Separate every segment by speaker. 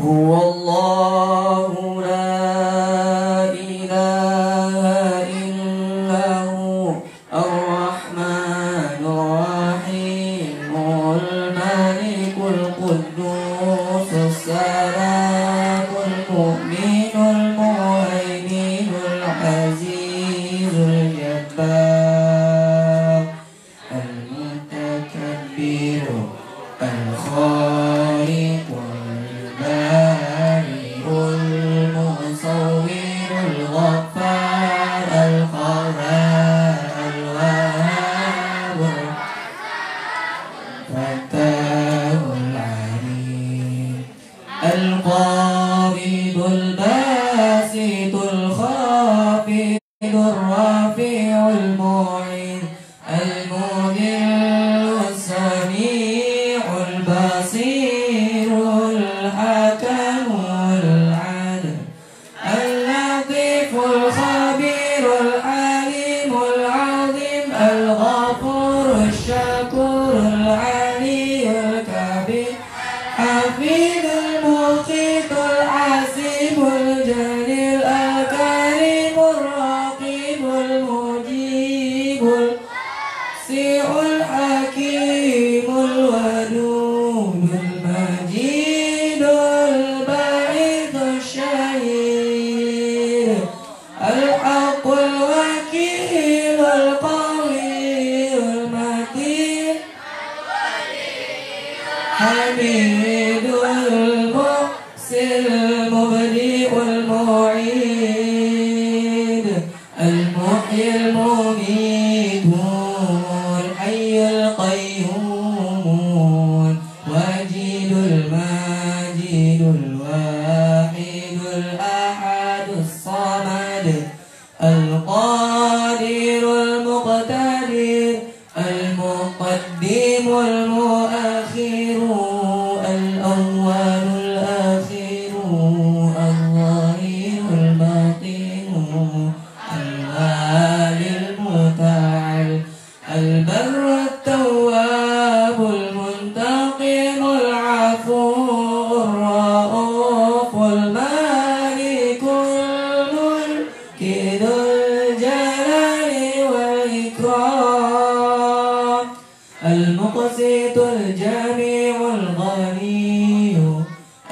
Speaker 1: هو الله لا إله إلا هو الرحمن الرحيم الملك القدوس السلام المؤمن المهيمن العزيز الجبار المتكبر الخالق البارئ المصور الغفار القهار الوهاب الفتاح العليم القابض الباسط الخافض الرافع المعين المذل السميع البصير الحكم العدل اللطيف الخبير العليم العظيم الغفور الشكور العلي الكبير حفيظ المقيت الحسيب الجليل الكريم الرقيب المجيب الواسع الحكيم الودود المجيد البعيد الشهيد الحق الوكيل القوي المتين حميد المحسن المبدئ المعيد المحيي المميت الحي القيوم واجد الماجد الواحد الأحد الصمد القادر المقتدر المقدم المؤخر الأول الآخر الظاهر الباطن الوالي المتعال البر التواب المنتقم العفو الرؤوف المالك الملك ذو الجلال والإكرام المقسط الجميع الغني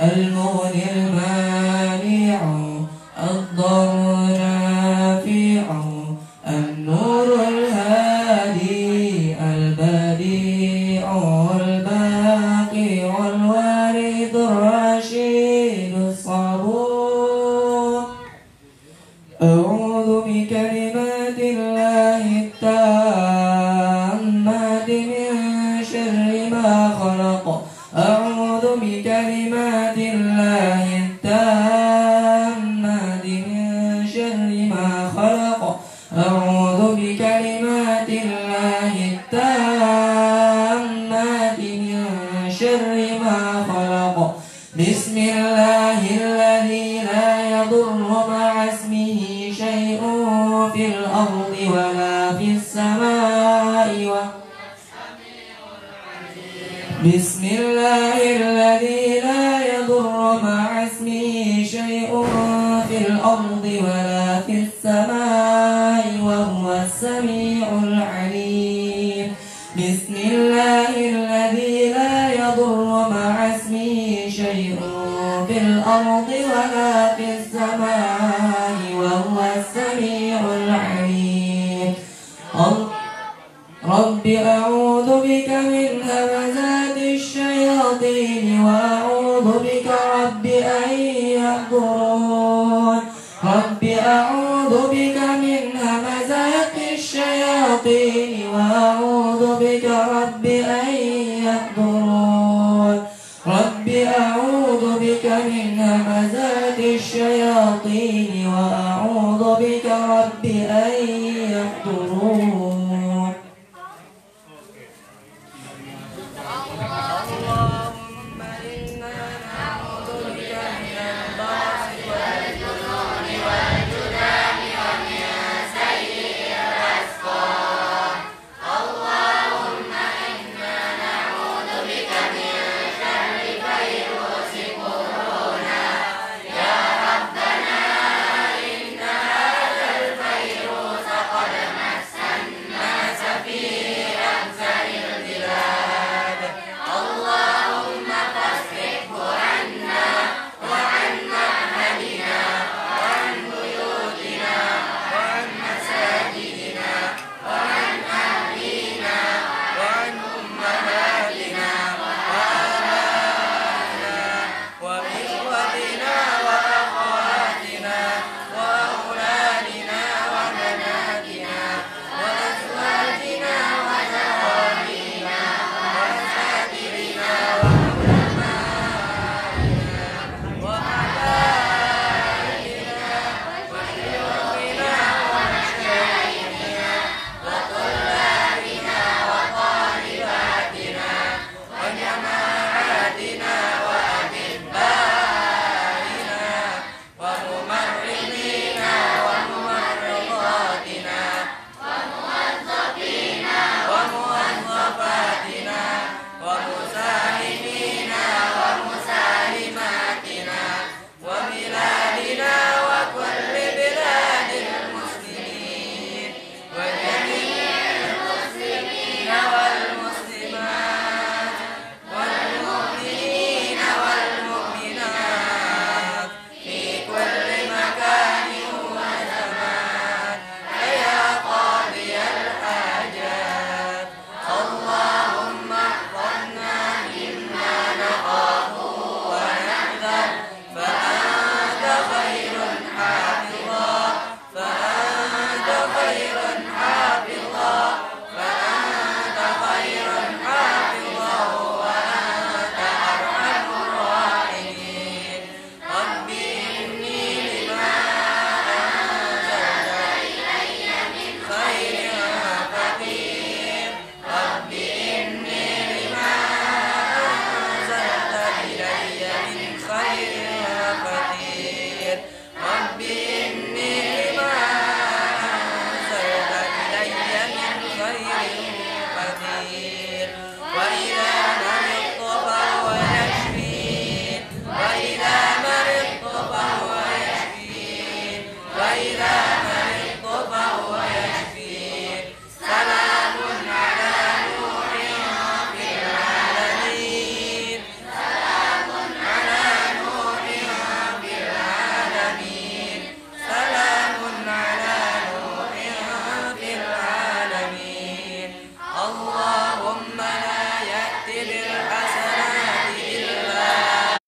Speaker 1: المغني المانع الضر نافع النور الهادي البديع الباقي الوارث الرشيد الصبور أعوذ بكلمات الله التامات من شر ما خلق أعوذ بكلمات الله التامات من شر ما خلق أعوذ بكلمات الله التامات من شر ما خلق بسم الله الذي لا يضر مع اسمه شيء في الأرض ولا في السماء بسم الله الذي لا يضر مع اسمه شيء في الأرض ولا في السماء وهو السميع العليم بسم الله الذي لا يضر مع اسمه شيء في الأرض ولا في السماء وهو السميع العليم رب أعوذ بك من همزات الشياطين وأعوذ بك رب أن يحضرون رب أعوذ بك من همزات الشياطين وأعوذ بك رب أن يحضرون رب أعوذ بك من همزات الشياطين وأعوذ بك رب أن يحضرون اللهم إنا نعوذ بك من البرص والجنون والجذام وإذا مرضت فهو يشفين سلام على نوح في العالمين سلام على نوح في العالمين سلام على نوح في العالمين اللهم لا يأتي بالحسنات إلا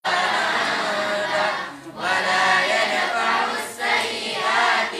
Speaker 1: أنت ولا يدفع السيئات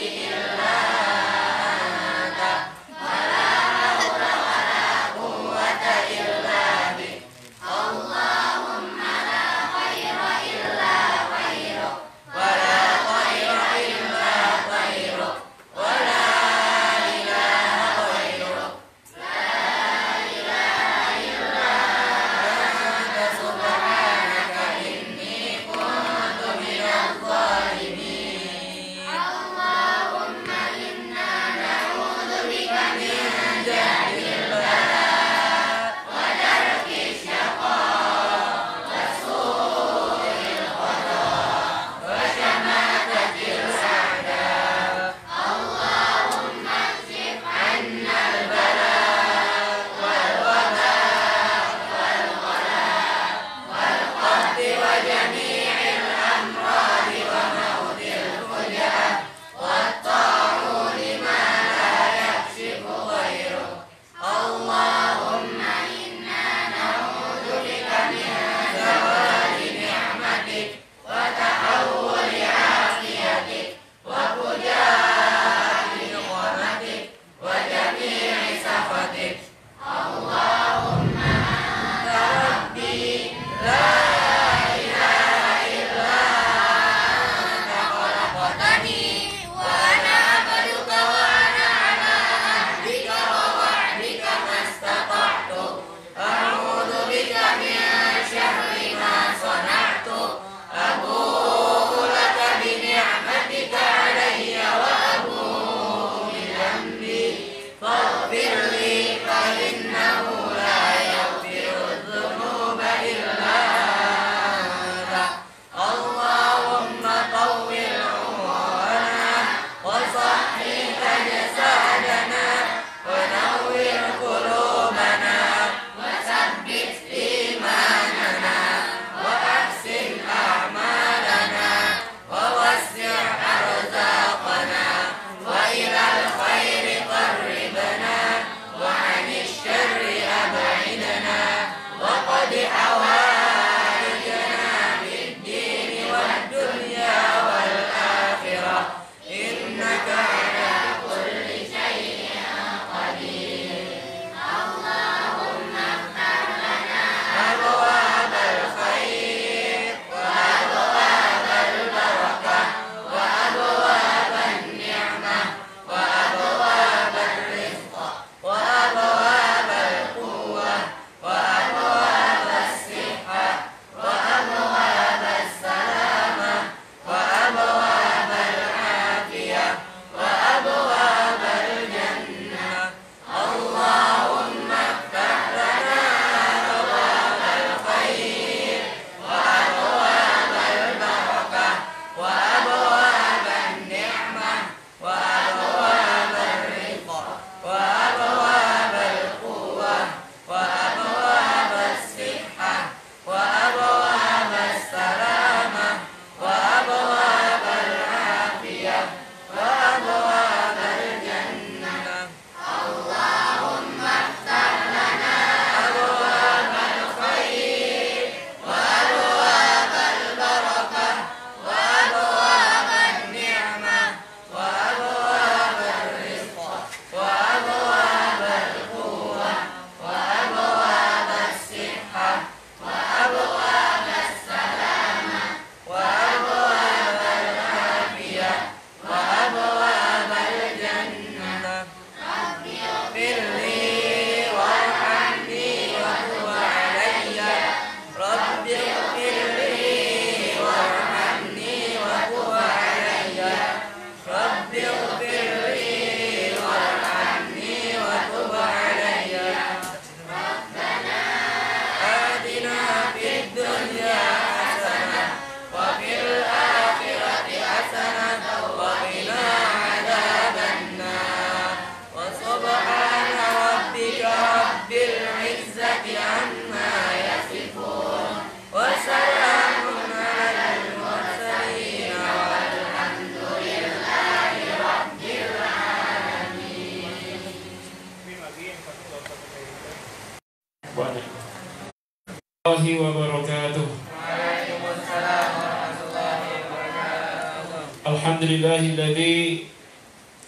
Speaker 2: wabarakatuh.
Speaker 1: Waalaikumsalam warahmatullahi wabarakatuh.
Speaker 2: Alhamdulillahilladzi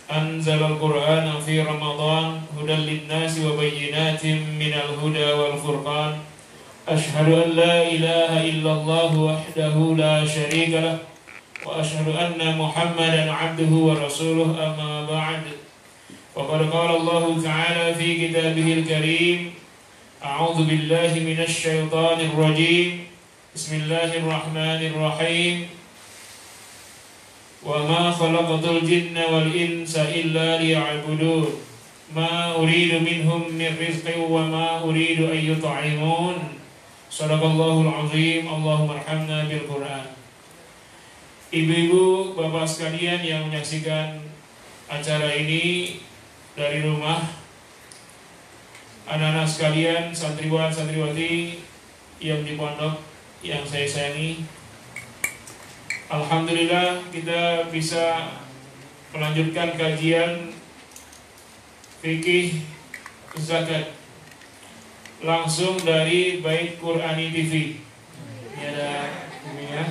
Speaker 2: anzala al-Qur'ana fi Ramadan hudan lin-nasi wa bayyinatin minal huda wal furqan. Asyhadu an la ilaha illallah wahdahu la syarika lah wa asyhadu anna Muhammadan 'abduhu wa rasuluh, amma ba'd. Faqad qala Allah ta'ala fi kitabihil karim, a'udzu billahi minasy syaithanir rajim. Bismillahirrahmanirrahim. Wa ma khalaqatul jinna wal insa illa liya'budun. Ma uridu minhum min rizqin wa ma uridu an yut'imun. Shadaqallahul azim. Allahumma arhamna bil Qur'an. Ibu-ibu, bapak sekalian yang menyaksikan acara ini dari rumah, anak-anak sekalian, santriwan, santriwati yang di pondok yang saya sayangi, alhamdulillah kita bisa melanjutkan kajian fikih zakat langsung dari Bait Qur'ani TV. Ini ada ini ya.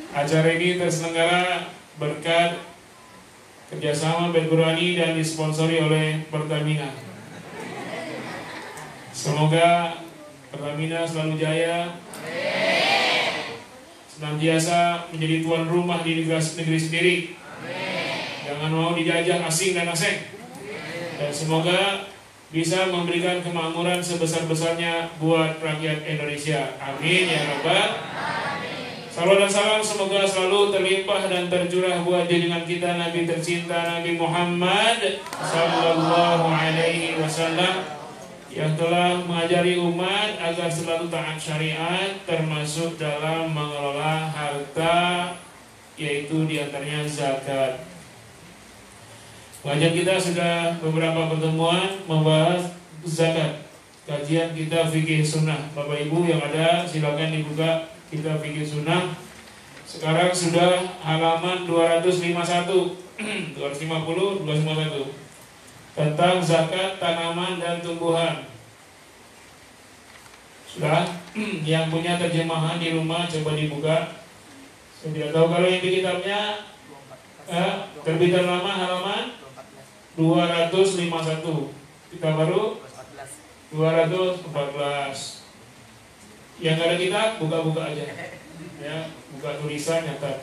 Speaker 2: Acara ini terselenggara berkat kerjasama Bait Qur'ani dan disponsori oleh Pertamina. Semoga Pertamina selalu jaya, senantiasa menjadi tuan rumah di negeri sendiri. Jangan mau dijajah asing dan asing. Dan semoga bisa memberikan kemakmuran sebesar-besarnya buat rakyat Indonesia. Amin ya rabbal. Salawat dan salam semoga selalu terlimpah dan tercurah buat junjungan kita Nabi tercinta Nabi Muhammad sallallahu alaihi wasallam yang telah mengajari umat agar selalu taat syariat, termasuk dalam mengelola harta, yaitu diantaranya zakat. Kajian kita sudah beberapa pertemuan membahas zakat. Kajian kita fikih sunnah. Bapak Ibu yang ada silakan dibuka kitab fikih sunnah. Sekarang sudah halaman 251 250 251 tentang zakat tanaman dan tumbuhan. Sudah? Yang punya terjemahan di rumah coba dibuka. Saya tidak tahu kalau yang di kitabnya terbitan lama halaman 251. Kita baru 214. Yang ada kitab buka-buka aja, ya, buka tulisan nyata.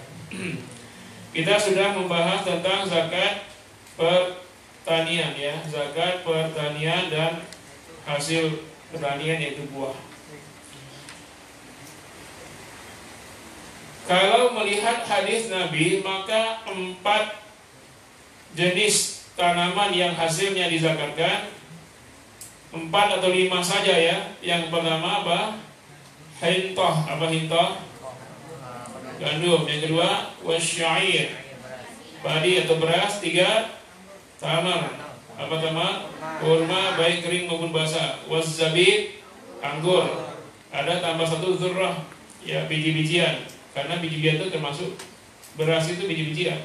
Speaker 2: Kita sudah membahas tentang zakat pertanian, ya, zakat pertanian dan hasil pertanian yaitu buah. Kalau melihat hadis Nabi, maka 4 jenis tanaman yang hasilnya dizakatkan, 4 atau 5 saja ya. Yang pertama apa? Hintah. Apa hintah? Gandum. Yang kedua wasyair, padi atau beras. 3 tamar. Apa tamar? Kurma baik kering maupun basah. Wazzabib, anggur. Ada tambah 1 dzurrah, ya, biji-bijian. Karena biji-bijian itu termasuk beras, itu biji-bijian,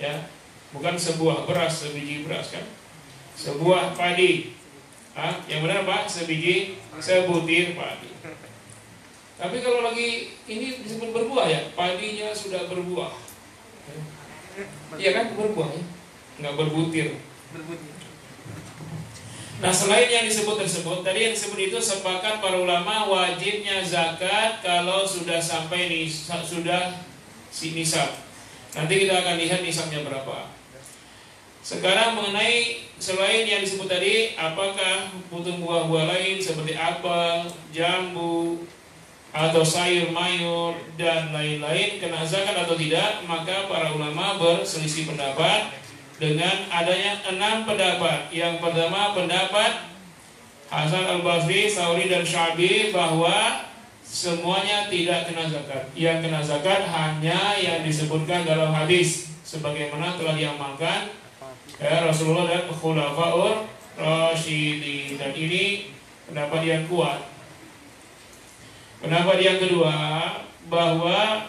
Speaker 2: ya, bukan sebuah beras, sebiji beras kan, sebuah padi. Yang benar apa? Sebiji, sebutir padi. Tapi kalau lagi ini disebut berbuah ya, padinya sudah berbuah, iya kan, berbuah ya, nggak berbutir. Nah, selain yang disebut tersebut, tadi yang disebut itu sepakat para ulama wajibnya zakat kalau sudah sampai sudah si nisab. Nanti kita akan lihat nisabnya berapa. Sekarang mengenai selain yang disebut tadi, apakah butuh buah-buah lain seperti apel, jambu, atau sayur mayur dan lain-lain kena zakat atau tidak, maka para ulama berselisih pendapat dengan adanya 6 pendapat. Yang pertama pendapat Hasan Al-Basri, Tsauri dan Syafi'i bahwa semuanya tidak kena zakat. Yang kena zakat hanya yang disebutkan dalam hadis sebagaimana telah diamalkan Rasulullah dan Khulafaur Rasyidin, dan ini pendapat yang kuat. Pendapat yang kedua bahwa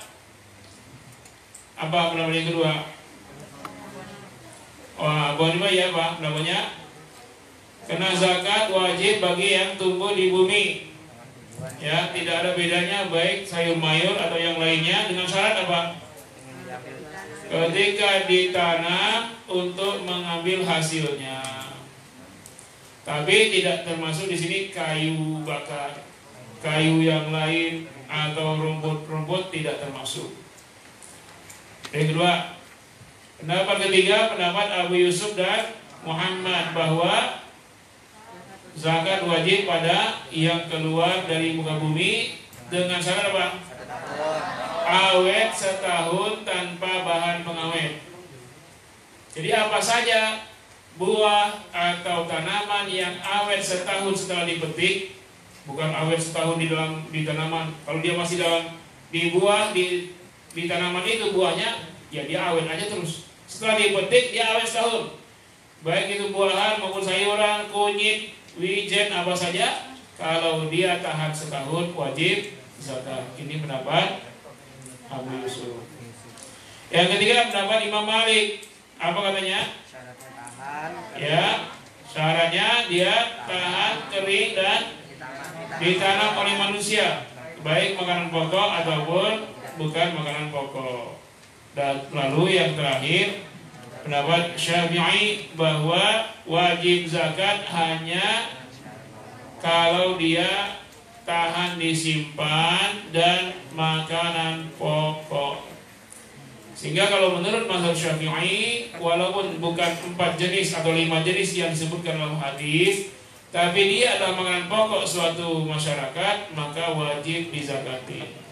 Speaker 2: apa pendapat yang kedua? Abu Hanifah ya Pak, namanya Karena zakat wajib bagi yang tumbuh di bumi. Ya, tidak ada bedanya baik sayur mayur atau yang lainnya, dengan syarat apa? Ketika ditanam untuk mengambil hasilnya. Tapi tidak termasuk di sini kayu bakar, kayu yang lain atau rumput-rumput tidak termasuk. Yang kedua, pendapat ketiga, pendapat Abu Yusuf dan Muhammad bahwa zakat wajib pada yang keluar dari muka bumi dengan syarat apa? Awet setahun tanpa bahan pengawet. Jadi apa saja buah atau tanaman yang awet setahun setelah dipetik, bukan awet setahun di tanaman. Kalau dia masih di buah di tanaman itu buahnya, ya dia awet aja terus. Setelah dipetik dia awet setahun. Baik itu buahan maupun sayuran, kunyit, wijen apa saja, kalau dia tahan setahun wajib zakat. Ini pendapat Abu Yusuf. Yang ketiga pendapat Imam Malik. Apa katanya? Ya, syaratnya dia tahan kering dan ditanam oleh manusia, baik makanan pokok ataupun bukan makanan pokok. Dan lalu yang terakhir pendapat Syafi'i bahwa wajib zakat hanya kalau dia tahan disimpan dan makanan pokok. Sehingga kalau menurut mazhab Syafi'i, walaupun bukan 4 jenis atau 5 jenis yang disebutkan dalam hadis, tapi dia adalah makanan pokok suatu masyarakat, maka wajib dizakati.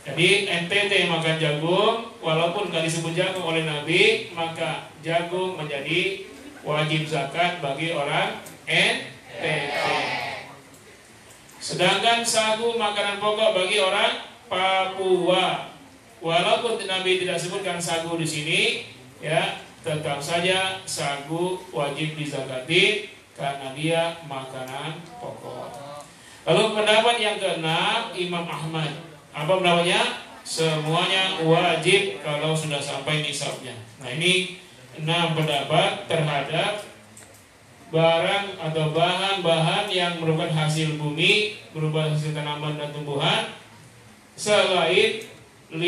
Speaker 2: Jadi NTT makan jagung, walaupun gak disebut jagung oleh Nabi, maka jagung menjadi wajib zakat bagi orang NTT. Sedangkan sagu makanan pokok bagi orang Papua. Walaupun Nabi tidak sebutkan sagu di sini, ya tetap saja sagu wajib dizakati karena dia makanan pokok. Lalu pendapat yang keenam Imam Ahmad. Apa pendapatnya? Semuanya wajib kalau sudah sampai nisabnya. Nah ini 6 pendapat terhadap barang atau bahan-bahan yang merupakan hasil bumi, berupa hasil tanaman dan tumbuhan, selain 5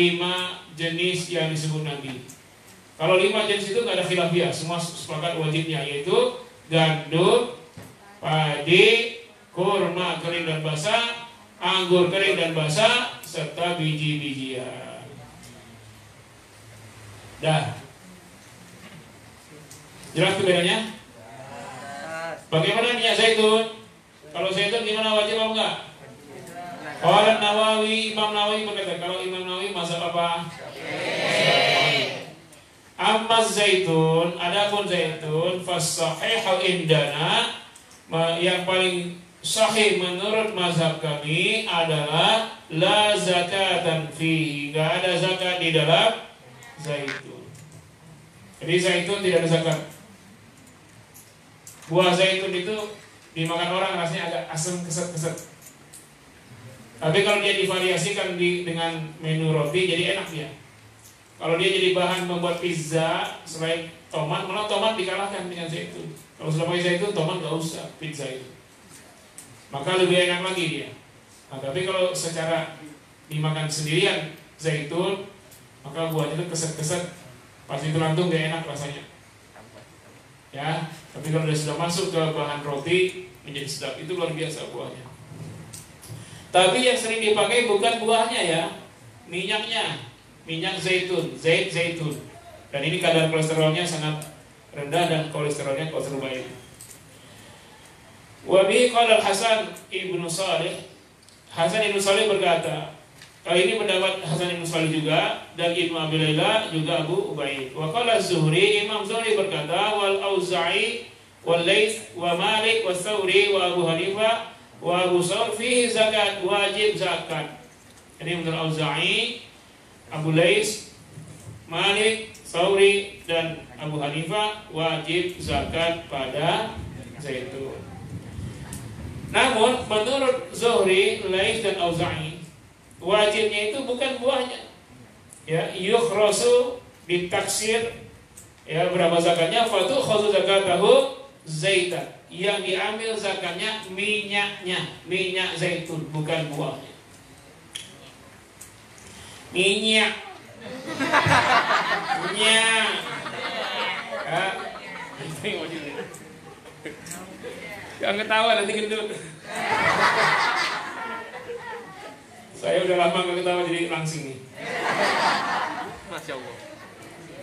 Speaker 2: jenis yang disebut Nabi. Kalau 5 jenis itu nggak ada khilafiyah, semua sepakat wajibnya, yaitu gandum, padi, kurma kering dan basah, anggur kering dan basah, serta biji-bijian. Dah. Jelas bedanya? Bagaimana minyak zaitun? Kalau zaitun gimana, wajib apa enggak? Orang Nawawi, Imam Nawawi berkata, kalau Imam Nawawi mazhab apa? Amma zaitun, adapun zaitun, fasahihu indana, yang paling sahih menurut mazhab kami adalah la zakatan fihi, enggak ada zakat di dalam zaitun. Jadi zaitun tidak ada zakat. Buah zaitun itu dimakan orang rasanya agak asam keset-keset. Tapi kalau dia divariasikan dengan menu roti jadi enak dia. Kalau dia jadi bahan membuat pizza selain tomat, malah tomat dikalahkan dengan zaitun. Kalau sudah pakai zaitun, tomat gak usah pizza itu. Maka lebih enak lagi dia. Nah, tapi kalau secara dimakan sendirian zaitun, maka buahnya itu keset-keset, pas itu lantung gak enak rasanya. Ya, tapi kalau dia sudah masuk ke bahan roti menjadi sedap, itu luar biasa buahnya. Tapi yang sering dipakai bukan buahnya ya, minyaknya, minyak zaitun, zaitun. Dan ini kadar kolesterolnya sangat rendah dan kolesterolnya kolesterol baik. Wa bi qala Hasan ibnu Salih, Hasan ibnu Salih berkata, ini pendapat Hasan ibnu Salih juga, dan Ibnu Abi Layla juga Abu Ubaid. Wa qala Zuhri, Imam Zuhri berkata, wal Auza'i wal Laits wa Malik wa Tsawri wa Abu Hanifah wa Abu Saur fihi zakat, wajib zakat. Ini menurut Auza'i, Abu Laits, Malik, Tsawri dan Abu Hanifah wajib zakat pada zaitun. Namun menurut Zuhri, Laits dan Auza'i, wajibnya itu bukan buahnya. Ya, yukhrasu ditaksir, ya berapa zakatnya? Fatu khusus zakatahu zaitan. Yang diambil zakatnya minyaknya, minyak zaitun, bukan buahnya. Minyak. Minyak. Ya. Jangan ketawa nanti gendut. Saya udah lama nggak ketawa jadi langsing nih.
Speaker 1: Masya Allah.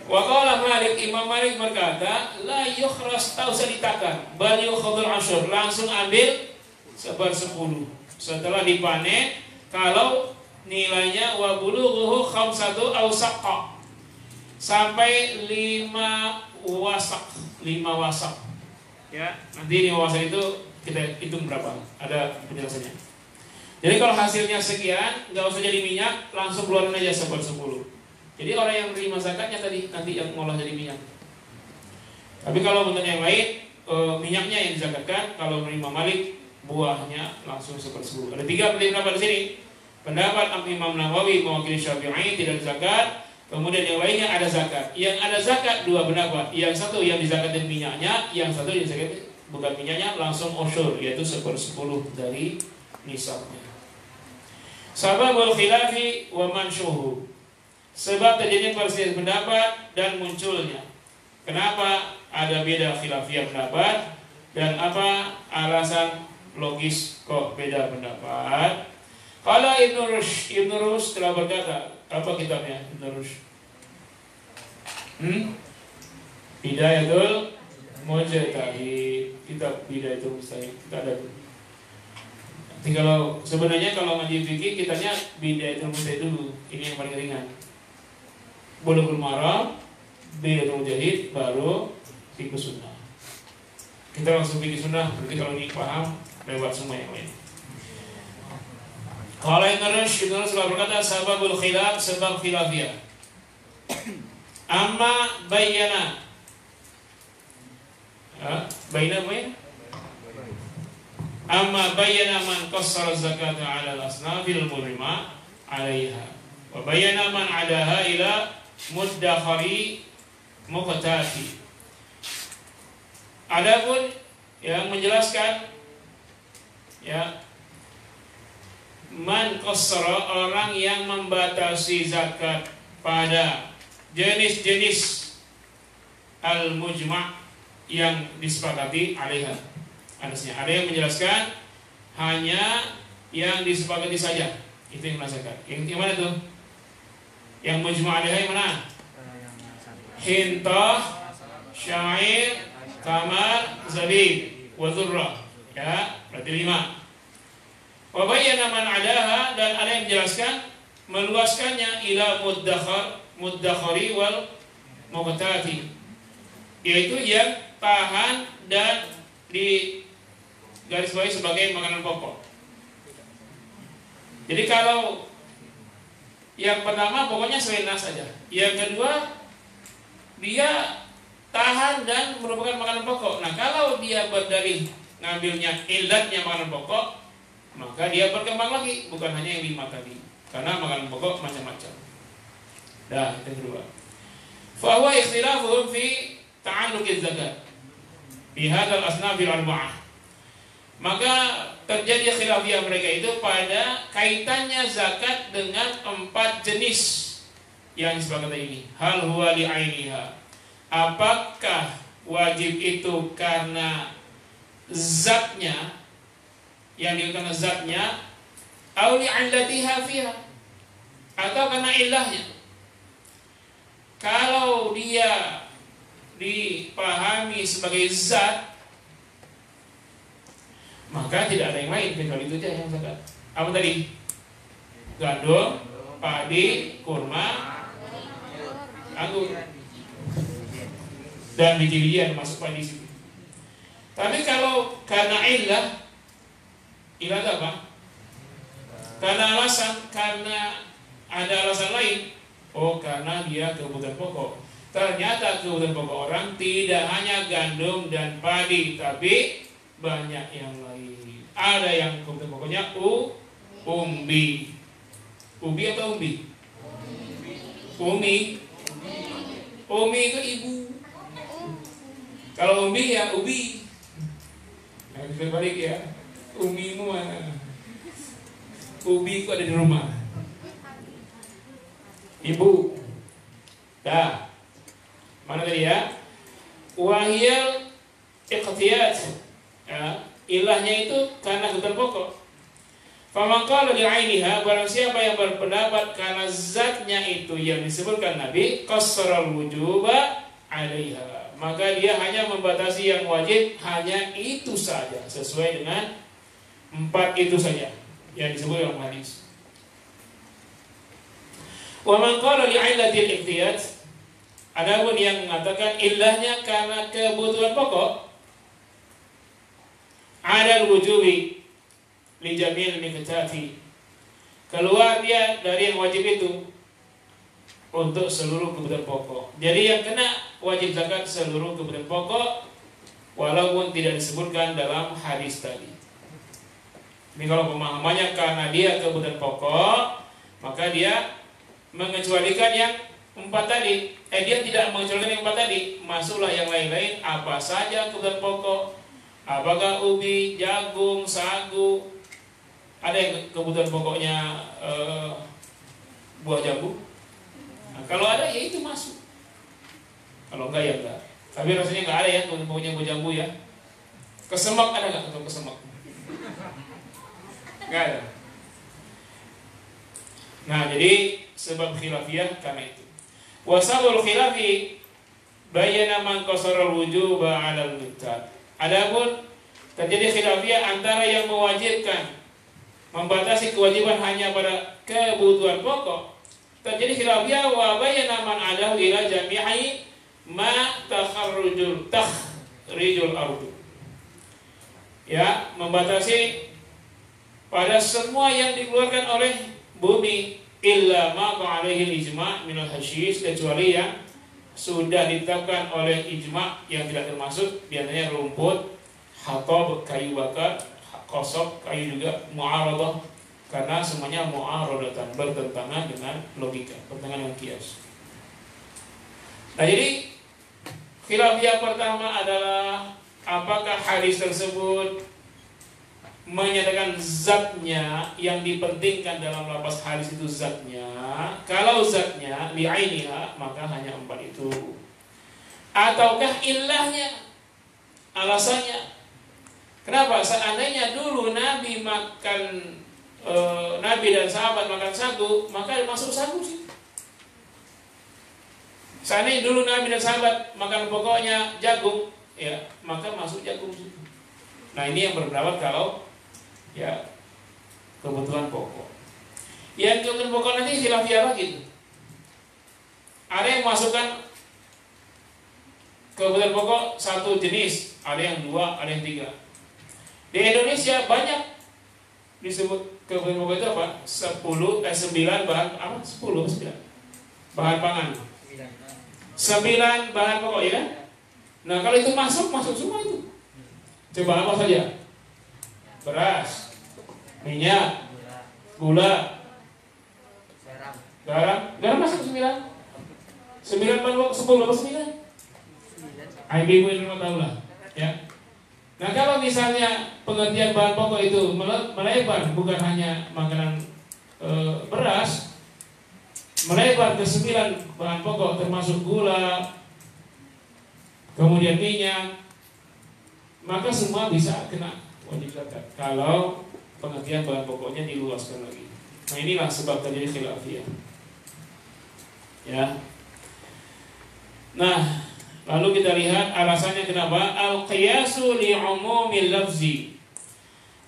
Speaker 2: Wa qala Malik, Imam Malik berkata, la yukhras, tak usah ditakar, bal yukhadul asyur, langsung ambil 1/10. Setelah dipanen, kalau nilainya wa bulughuhu khamsatu aw saqqa, sampai 5 wasak. Ya, nanti 5 wasak itu kita hitung berapa, ada penjelasannya. Jadi kalau hasilnya sekian, nggak usah jadi minyak, langsung keluarin aja 1/10. Jadi orang yang menerima zakatnya tadi nanti yang ngolah jadi minyak. Tapi kalau bentuk yang lain, minyaknya yang dizakatkan. Kalau menerima Malik, buahnya langsung 1/10. Ada 3 pendapat di sini. Pendapat Imam Nawawi mewakili Syafi'i tidak zakat. Kemudian yang lainnya ada zakat. Yang ada zakat 2 pendapat. Yang satu yang dizakatin minyaknya, yang satu yang dizakatin bukan minyaknya, langsung usyur, yaitu 1/10 dari nisabnya. Sababul khilafi wa manshuhu, sebab terjadinya perselisihan pendapat dan munculnya. Kenapa ada beda khilafiyah pendapat dan apa alasan logis kok beda pendapat? Kalau Ibnu Rushd telah berkata, apa kitabnya Ibnu Rushd? Bidayatul Mujtahid, kitab Bidayatul Mujtahid kita ada. Jadi kalau sebenarnya kalau ngaji fikih kitanya Bidayatul Mujtahid dulu, ini yang paling ringan. Bulughul Maram, Bidayatul Mujtahid, baru fikih sunnah. Kita langsung fikih sunnah, nanti kalau ini paham lewat semua yang lain. Kalau Ibnu Rushd telah berkata sababul khilaf, sebab khilafiyah. Amma bayyana, bayyana apa ya? Amma bayyana man qassara zakata 'ala al-asnafil murima 'alaiha wa bayyana man 'adaha ila muddakhari muqtati. Adapun yang menjelaskan ya, man qassara, orang yang membatasi zakat pada jenis-jenis al-mujma' yang disepakati 'alaiha. Ada yang menjelaskan hanya yang disepakati saja, itu yang zakat. Yang mana tuh? Yang mujma' 'alaiha yang mana? Hintah, syair, tamar, zabib, wa dzurrah. Ya, berarti 5. Wa bayyana man 'adaha, dan ada yang menjelaskan meluaskannya ila muddakhari wal muqtati, yaitu yang tahan dan di garis bawahi sebagai makanan pokok. Jadi kalau yang pertama pokoknya selena saja, yang kedua dia tahan dan merupakan makanan pokok. Nah kalau dia berdalih ngambilnya ilatnya makanan pokok, maka dia berkembang lagi, bukan hanya yang 5 tadi, karena makanan pokok macam-macam. Dah, yang kedua, fahuwa ikhtilafuhum fi ta'alluqiz zakat bi hadzal asnafil arba'ah. Maka terjadi khilafiyah mereka itu pada kaitannya zakat dengan 4 jenis yang disepakati ini. Hal huwa li'ainiha, apakah wajib itu karena zatnya, yang dikatakan zatnya, au li'illatiha fiha, atau karena ilahnya. Kalau dia dipahami sebagai zat, maka tidak ada yang lain kecuali itu aja yang zakat. Apa tadi? Gandum, padi, kurma, anggur, dan biji-bijian masuk padi situ. Tapi kalau karena ilah itu apa? Karena alasan, karena ada alasan lain. Oh, karena dia kebutuhan pokok. Ternyata kebutuhan pokok orang tidak hanya gandum dan padi, tapi banyak yang lain. Ada yang kebutuhan pokoknya umbi. Ubi atau umbi? Umi. Umi itu ibu. Kalau umbi ya ubi. Terbalik ya. Umimu mana? Ubiku ada di rumah. Ibu. Dah. Mana tadi ya? Wahiyal iqtiyat. Ya, ilahnya itu karena kebutuhan pokok. Faman qala li'ainiha, barang siapa yang berpendapat karena zatnya itu yang disebutkan Nabi, qassaral wujuba 'alaiha. Maka dia hanya membatasi yang wajib hanya itu saja, sesuai dengan 4 itu saja yang disebut dalam hadis. Wa man qala li'illatil iqtiyat, adapun yang mengatakan ilahnya karena kebutuhan pokok, adal wujubi li jamil miqtati, keluar dia dari yang wajib itu untuk seluruh kebutuhan pokok. Jadi yang kena wajib zakat seluruh kebutuhan pokok walaupun tidak disebutkan dalam hadis tadi. Ini kalau pemahamannya karena dia kebutuhan pokok, maka dia mengecualikan yang 4 tadi. Dia tidak mengecualikan yang 4 tadi. Masuklah yang lain-lain, apa saja kebutuhan pokok. Apakah ubi, jagung, sagu. Ada yang kebutuhan pokoknya buah jambu. Nah, kalau ada ya itu masuk. Kalau enggak ya enggak. Tapi rasanya enggak ada ya kebutuhan pokoknya buah jambu ya. Kesemak ada enggak untuk kesemak? Enggak ada. Nah, jadi sebab khilafiyah karena itu. Wasabul khilafi bayyana man qasara al-wujuba 'ala al-muqtad. Adapun terjadi khilafiyah antara yang mewajibkan membatasi kewajiban hanya pada kebutuhan pokok. Terjadi khilafiyah wa bayyana man 'ala ila jami'i ma takhrijul ardu. Ya, membatasi pada semua yang dikeluarkan oleh bumi illa ma alaihi ijma' minal hasyish, kecuali yang sudah ditetapkan oleh ijma' yang tidak termasuk biasanya rumput, hatab, kayu bakar, qasab, kayu juga, mu'aradah, karena semuanya mu'aradatan, bertentangan dengan logika, bertentangan dengan qiyas. Nah, jadi khilafiyah pertama adalah apakah hadis tersebut menyatakan zatnya, yang dipentingkan dalam lafaz hadis itu zatnya. Kalau zatnya li'ainiha, maka hanya 4 itu. Ataukah ilahnya, alasannya. Kenapa? Seandainya dulu Nabi Nabi dan sahabat makan sagu, maka masuk sagu sih. Seandainya dulu Nabi dan sahabat makan pokoknya jagung, ya, maka masuk jagung sih. Nah, ini yang berpendapat kalau ya kebutuhan pokok. Yang kebutuhan pokok nanti khilafiyah lagi. Ada yang masukkan kebutuhan pokok 1 jenis, ada yang 2, ada yang 3. Di Indonesia banyak disebut kebutuhan pokok itu apa? 9 bahan apa? 9 bahan pangan. 9 bahan pokok ya kan? Nah, kalau itu masuk semua itu. Coba apa saja? Beras, minyak, gula, garam masuk 9. 9 bahan pokok, 10 apa 9? Ibu ini tahu lah, ya. Nah, kalau misalnya pengertian bahan pokok itu melebar, bukan hanya makanan beras, melebar ke 9 bahan pokok termasuk gula, kemudian minyak, maka semua bisa kena wajib zakat kalau pengertian bahan pokoknya diluaskan lagi. Nah, inilah sebab terjadi khilafiyah. Ya. Nah, lalu kita lihat alasannya kenapa al-qiyasu li'umumil lafzi.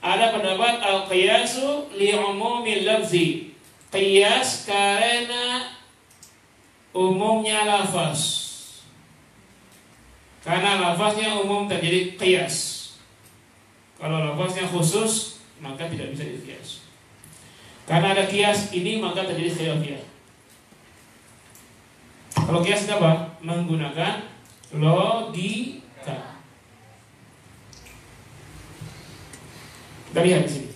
Speaker 2: Ada pendapat al-qiyasu li'umumil lafzi. Qiyas karena umumnya lafaz. Karena lafaznya umum terjadi qiyas. Kalau lafaznya khusus, maka tidak bisa diqiyas. Karena ada qiyas ini, maka terjadi khilafiyah. Kalau qiyas itu apa? Menggunakan logika. Kita lihat di sini.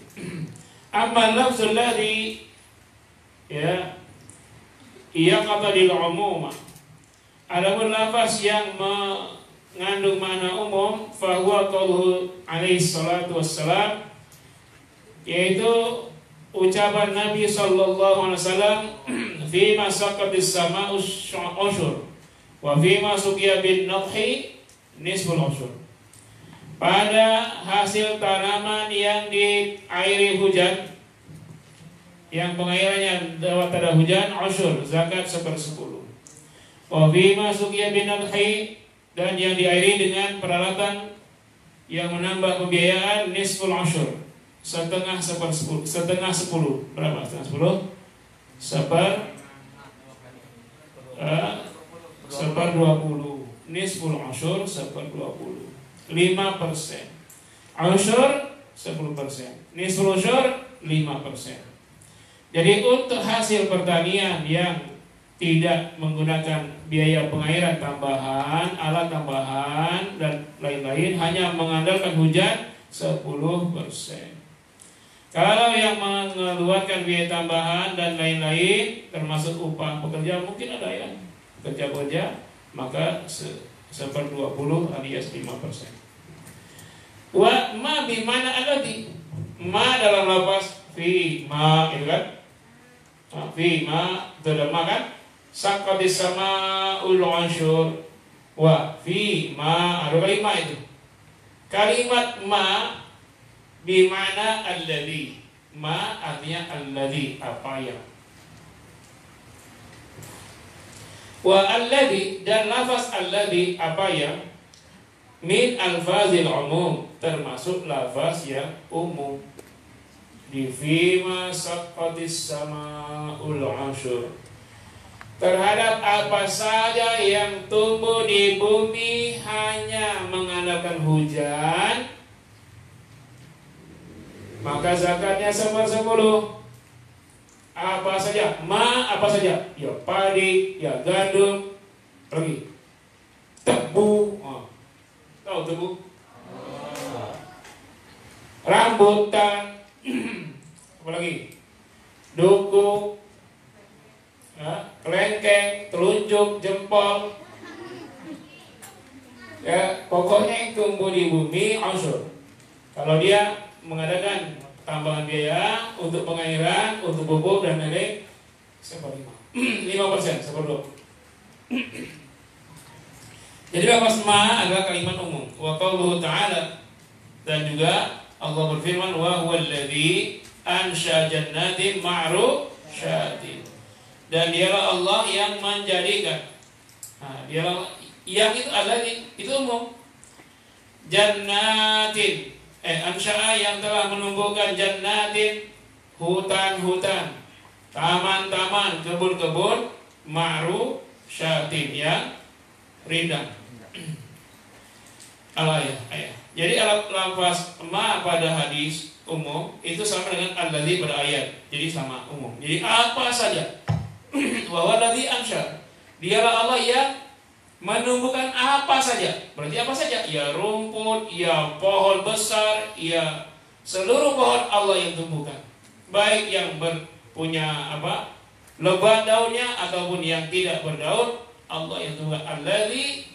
Speaker 2: Amma lafzul ladzi ya ia qatadil umuma. Adapun lafaz yang ngandung makna umum, fahuwa qauluhu alaihi salatu wassalam, yaitu ucapan Nabi sallallahu alaihi wasallam, fi ma saqatis sama'u usyur wa fi ma suqiya bin nadhi nisful usyur. Pada hasil tanaman yang diairi hujan, yang pengairannya lewat tada hujan, usyur, zakat 1/10. Wa fi ma suqiya bin nadhi, dan yang diairi dengan peralatan yang menambah pembiayaan, nisful usyur, setengah 10. Berapa setengah 10? 1/20. Nisful usyur 1/20. 5%. Usyur 10%. Nisful usyur 5%. Jadi untuk hasil pertanian yang tidak menggunakan biaya pengairan tambahan, alat tambahan dan lain-lain, hanya mengandalkan hujan 10%. Kalau yang mengeluarkan biaya tambahan dan lain-lain, termasuk upah pekerja, mungkin ada yang kerja, maka 1/20 alias 5%. Wa ma bimana alladhi, ma dalam lafaz fi ma, itu kan? Fi ma terjemah kan? Saqatis sama'ul usyur wa fi ma, ada kalimat itu. Kalimat ma bimana alladhi, ma artinya alladhi, apa yang. Wa alladhi, dan lafaz alladhi, apa yang, min alfazil umum, termasuk lafaz yang umum. Di fima saqatis sama'ul usyur, terhadap apa saja yang tumbuh di bumi hanya mengandalkan hujan, maka zakatnya 1/10. Apa saja, apa saja, ya padi, ya gandum, lagi tebu, tahu tebu, rambutan, apalagi duku, kelengkeng, telunjuk, jempol, ya pokoknya yang tumbuh di bumi usyur. Kalau dia mengadakan tambahan biaya untuk pengairan, untuk pupuk dan lain-lain, 5%, 1/20. Jadi lafaz ma adalah kalimat umum. Wa qauluhu ta'ala, dan juga Allah berfirman, wa huwal ladzi ansha jannatin ma'rushatin, dan dialah Allah yang menjadikan. Dialah yang itu adalah itu umum. Jannatin, ansya'a yang telah menumbuhkan, jannatin hutan-hutan, taman-taman, kebun-kebun, ma'rushatin yang rindang. Ayat. Jadi lafaz ma pada hadis umum itu sama dengan alladzi pada ayat. Jadi sama umum. Jadi apa saja. Wa alladzi ansya, dialah Allah yang menumbuhkan apa saja. Berarti apa saja? Ya rumput, ya pohon besar, ya seluruh pohon Allah yang tumbuhkan. Baik yang punya lebat daunnya ataupun yang tidak berdaun, Allah yang tumbuhkan. Alladzi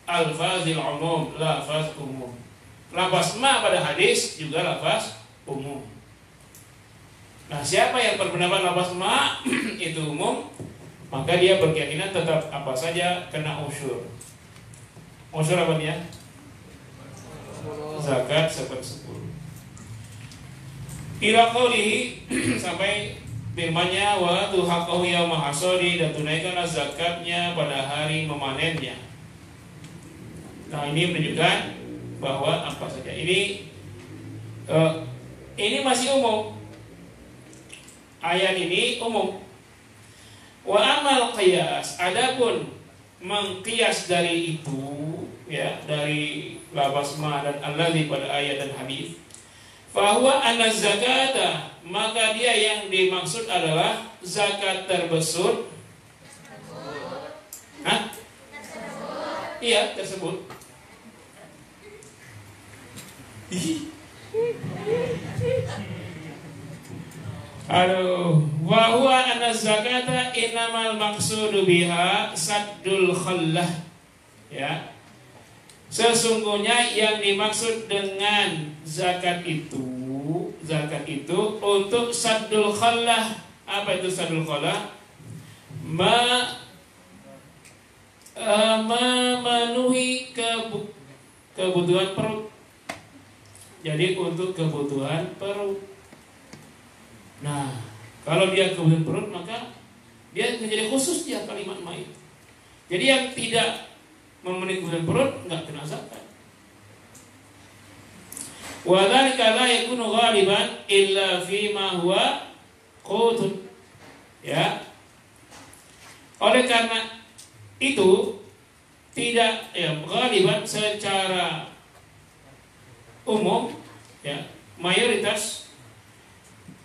Speaker 2: alfazil umum, lafaz umum. Lafaz ma pada hadis juga lafaz umum. Nah, siapa yang berpendapat lafaz ma itu umum, maka dia berkeyakinan tetap apa saja kena usyur. Usyur apa dia? Zakat 1/10. Ila qaulihi, sampai firman-Nya, wa tu haqqahu yauma hasadi, dan tunaikanlah zakatnya pada hari memanennya. Nah, ini menunjukkan bahwa apa saja ini masih umum. Ayat ini umum. Wa amal qiyas, adapun mengqiyas dari itu, ya, dari lafaz ma dan alladzi pada ayat dan hadis, bahwa anna zakata, maka dia yang dimaksud adalah zakat tersebut. Iya, tersebut. Wa huwa anna zakata innamal maqsudu biha saddul khallah. Ya. Sesungguhnya yang dimaksud dengan zakat itu untuk saddul khallah. Apa itu saddul khallah? Memenuhi kebutuhan perut. Jadi untuk kebutuhan perut. Nah, kalau dia kebutuhan perut, maka dia menjadi khusus dia kalimat ma'id. Jadi yang tidak memenuhi kebutuhan perut nggak kena zakat. Wa dzalika la yakunu ghaliban illa fi ma huwa qutun. Ya. Oleh karena itu tidak ghaliban secara umum, ya, mayoritas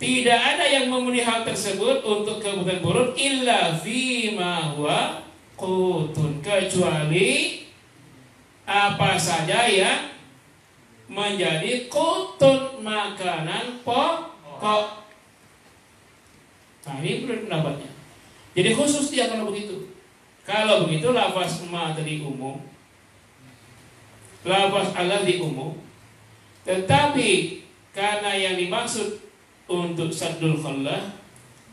Speaker 2: tidak ada yang memenuhi hal tersebut untuk kebutuhan perut illa fi ma huwa qutun, kecuali apa saja yang menjadi qutun, makanan pokok. Nah, ini menurut pendapatnya. Jadi khusus dia kalau begitu. Kalau begitu lafaz ma tadi umum, lafaz alladzi umum, tetapi karena yang dimaksud untuk saddul khallah,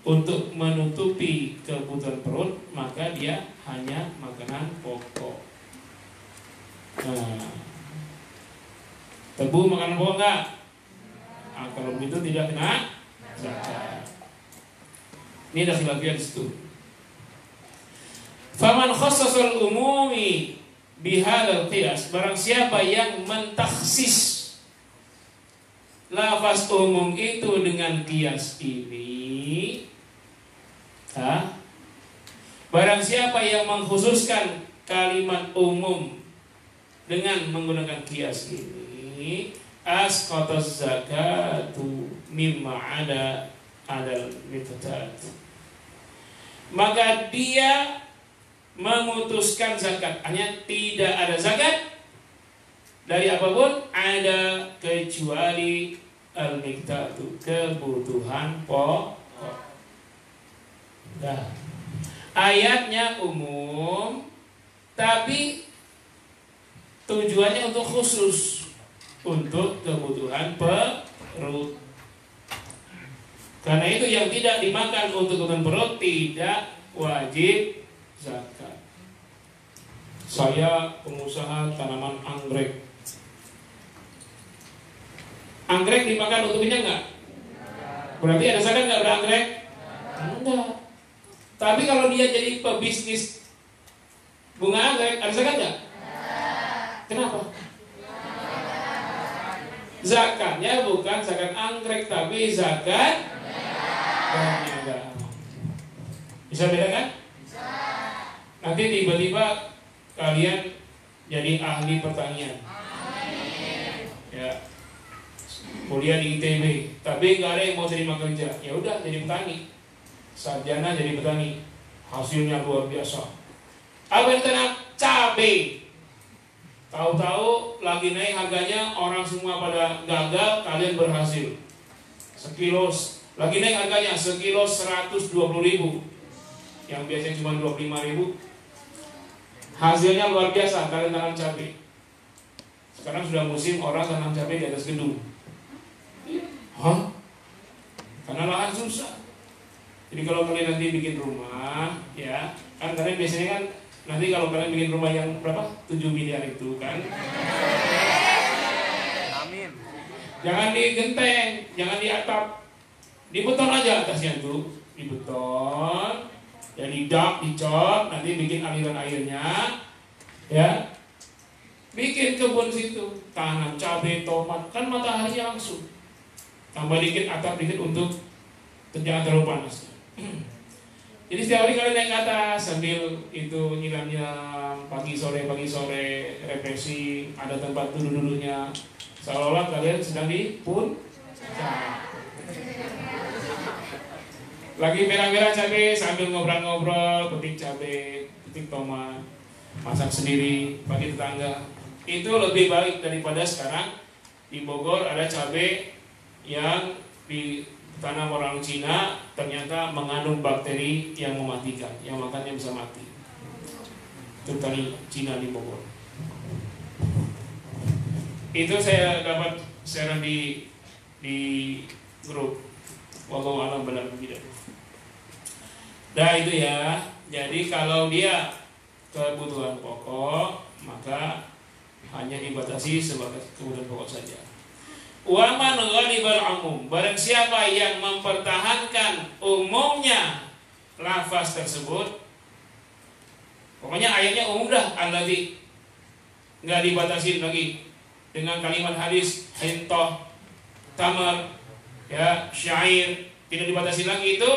Speaker 2: untuk menutupi kebutuhan perut, maka dia hanya makanan pokok. Nah, tebu makanan pokok enggak? Nah, kalau begitu tidak kena zakat. Ini dah khilafiyah di situ. Faman khassasal umumi bihadzal qiyas, barang siapa yang mentakhsis lafaz umum itu dengan qiyas ini, barang siapa yang mengkhususkan kalimat umum dengan menggunakan qiyas ini, asqataz zakatu mimma ada adal miqdad, maka dia memutuskan zakat, hanya tidak ada zakat dari apapun ada kecuali al-miqdadu, kebutuhan pokok. Nah, ayatnya umum tapi tujuannya untuk khusus, untuk kebutuhan perut. Karena itu yang tidak dimakan untuk kebutuhan perut tidak wajib zakat. Saya pengusaha tanaman anggrek. Anggrek dimakan untuk minyak enggak? Berarti ada zakat enggak beranggrek? Enggak. Tapi kalau dia jadi pebisnis bunga anggrek, ada zakat enggak? Kenapa? Zakatnya bukan zakat anggrek, tapi zakat perniagaan. Bisa bedakan? Nanti tiba-tiba kalian jadi ahli pertanian. Ya. Kuliah di ITB, tapi nggak ada yang mau terima kerja. Ya udah jadi petani. Sarjana jadi petani. Hasilnya luar biasa. Apa yang tanam? Cabai. Tahu-tahu lagi naik harganya, orang semua pada gagal, kalian berhasil. Sekilo lagi naik harganya, sekilo 120.000. Yang biasanya cuma 25.000. Hasilnya luar biasa, kalian tanam cabai. Sekarang sudah musim orang tanam cabai di atas gedung. Hah? Karena lahan susah. Jadi kalau kalian nanti bikin rumah, ya, kan kalian biasanya kan nanti kalau kalian bikin rumah yang berapa? 7 miliar itu kan.
Speaker 1: Amin.
Speaker 2: Jangan digenteng, jangan di atap. Dibeton aja atasnya tuh, dibeton. Jadi dak dicot, nanti bikin aliran airnya, ya. Bikin kebun situ, tanam cabai, tomat, kan mataharinya langsung. Tambah dikit atap dikit untuk jangan terlalu panas. Jadi setiap hari kalian naik ke atas sambil itu nyiram-nyiram pagi sore refreshing, ada tempat duduk-duduknya, seolah-olah kalian sedang di puncak. Lagi merah-merah cabai sambil ngobrol-ngobrol, petik cabai, petik tomat, masak sendiri, bagi tetangga. Itu lebih baik daripada sekarang di Bogor ada cabai yang ditanam orang Cina ternyata mengandung bakteri yang mematikan, yang makannya bisa mati. Itu tadi Cina di Bogor. Itu saya dapat share di grup. Wallahu a'lam benar tidak. Nah itu ya. Jadi kalau dia kebutuhan pokok, maka hanya dibatasi sebagai kebutuhan pokok saja. Wa man ghalibal umum, barang siapa yang mempertahankan umumnya lafaz tersebut, pokoknya ayatnya umum dah, alladzi, nggak dibatasi lagi dengan kalimat hadis hintoh, tamar, ya syair, tidak dibatasi lagi itu,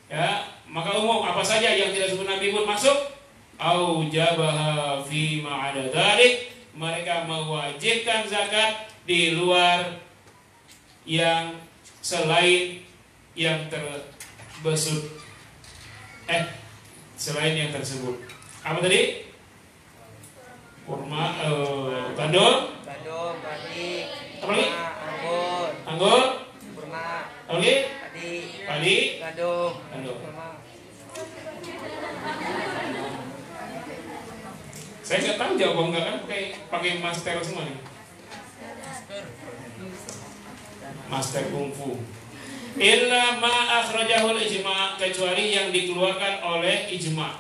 Speaker 2: ya maka umum apa saja yang tidak disebut Nabi pun masuk. Au jabaha fi ma'ada dzalik, mereka mewajibkan zakat di luar yang selain yang tersebut. Selain yang tersebut. Apa tadi? Kurma, gandum,
Speaker 3: padi,
Speaker 2: apa lagi?
Speaker 3: anggur,
Speaker 2: Anggur,
Speaker 3: kurma,
Speaker 2: apa lagi?
Speaker 3: padi,
Speaker 2: Gandum.
Speaker 3: kurma.
Speaker 2: Saya nggak tahu jawab enggak kan pakai master semua nih. Master kungfu. Illa ma akhrajahul ijma', kecuali yang dikeluarkan oleh ijma'.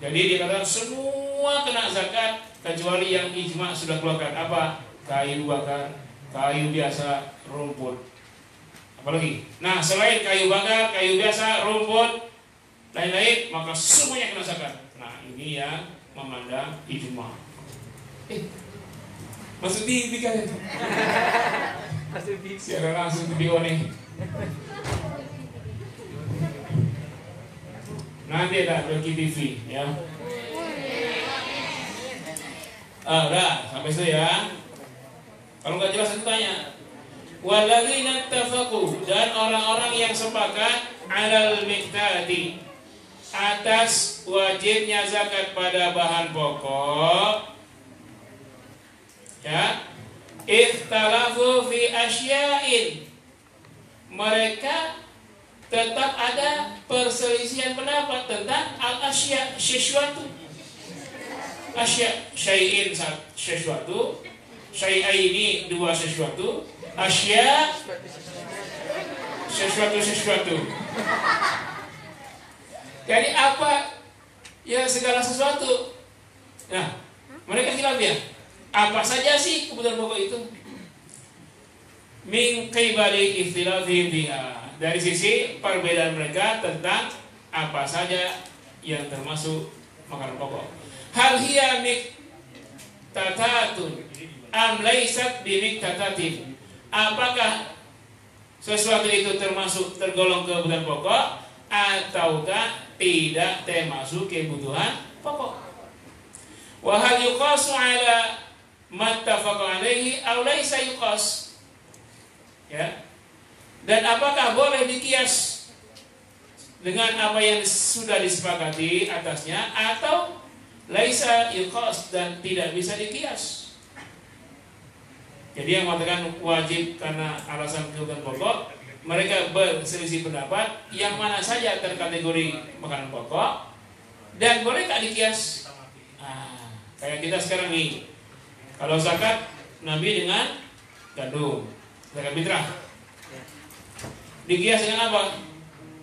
Speaker 2: Jadi dikatakan semua kena zakat kecuali yang ijma' sudah keluarkan. Apa? Kayu bakar, kayu biasa, rumput. Apalagi? Nah, selain kayu bakar, kayu biasa, rumput, lain-lain, maka semuanya kena zakat. Nah, ini yang memandang ijma'. Masuk TV kan itu?
Speaker 3: Masuk di
Speaker 2: Siaran langsung video nih. Nanti ada Doki TV ya. Udah sampai situ ya. Kalau nggak jelas itu tanya. Walladzina tafaqu, dan orang-orang yang sepakat alal miqdadi, atas wajibnya zakat pada bahan pokok, ya, ikhtalafu fi asya'in, mereka tetap ada perselisihan pendapat tentang al-asya, sesuatu. Asya, syai'in sesuatu, syai'aini dua sesuatu, asya sesuatu. Jadi apa? Ya segala sesuatu. Nah, mereka khilaf ya. Apa saja sih kebutuhan pokok itu? Min qibali ikhtilafihim biha, dari sisi perbedaan mereka tentang apa saja yang termasuk makanan pokok. Hal hiya miktatatun am laysat bimiktatatin, apakah sesuatu itu termasuk tergolong kebutuhan pokok ataukah tidak termasuk kebutuhan pokok. Wa hal yuqasu ala mattafaqa alaihi aw laysa yuqas, ya, dan apakah boleh dikias dengan apa yang sudah disepakati atasnya atau laisa yuqas dan tidak bisa dikias. Jadi yang mengatakan wajib karena alasan kebutuhan pokok, mereka berselisih pendapat yang mana saja terkategori makanan pokok dan boleh tak dikias. Kayak kita sekarang nih, kalau zakat Nabi dengan gandum, zakat fitrah, dikias dengan apa?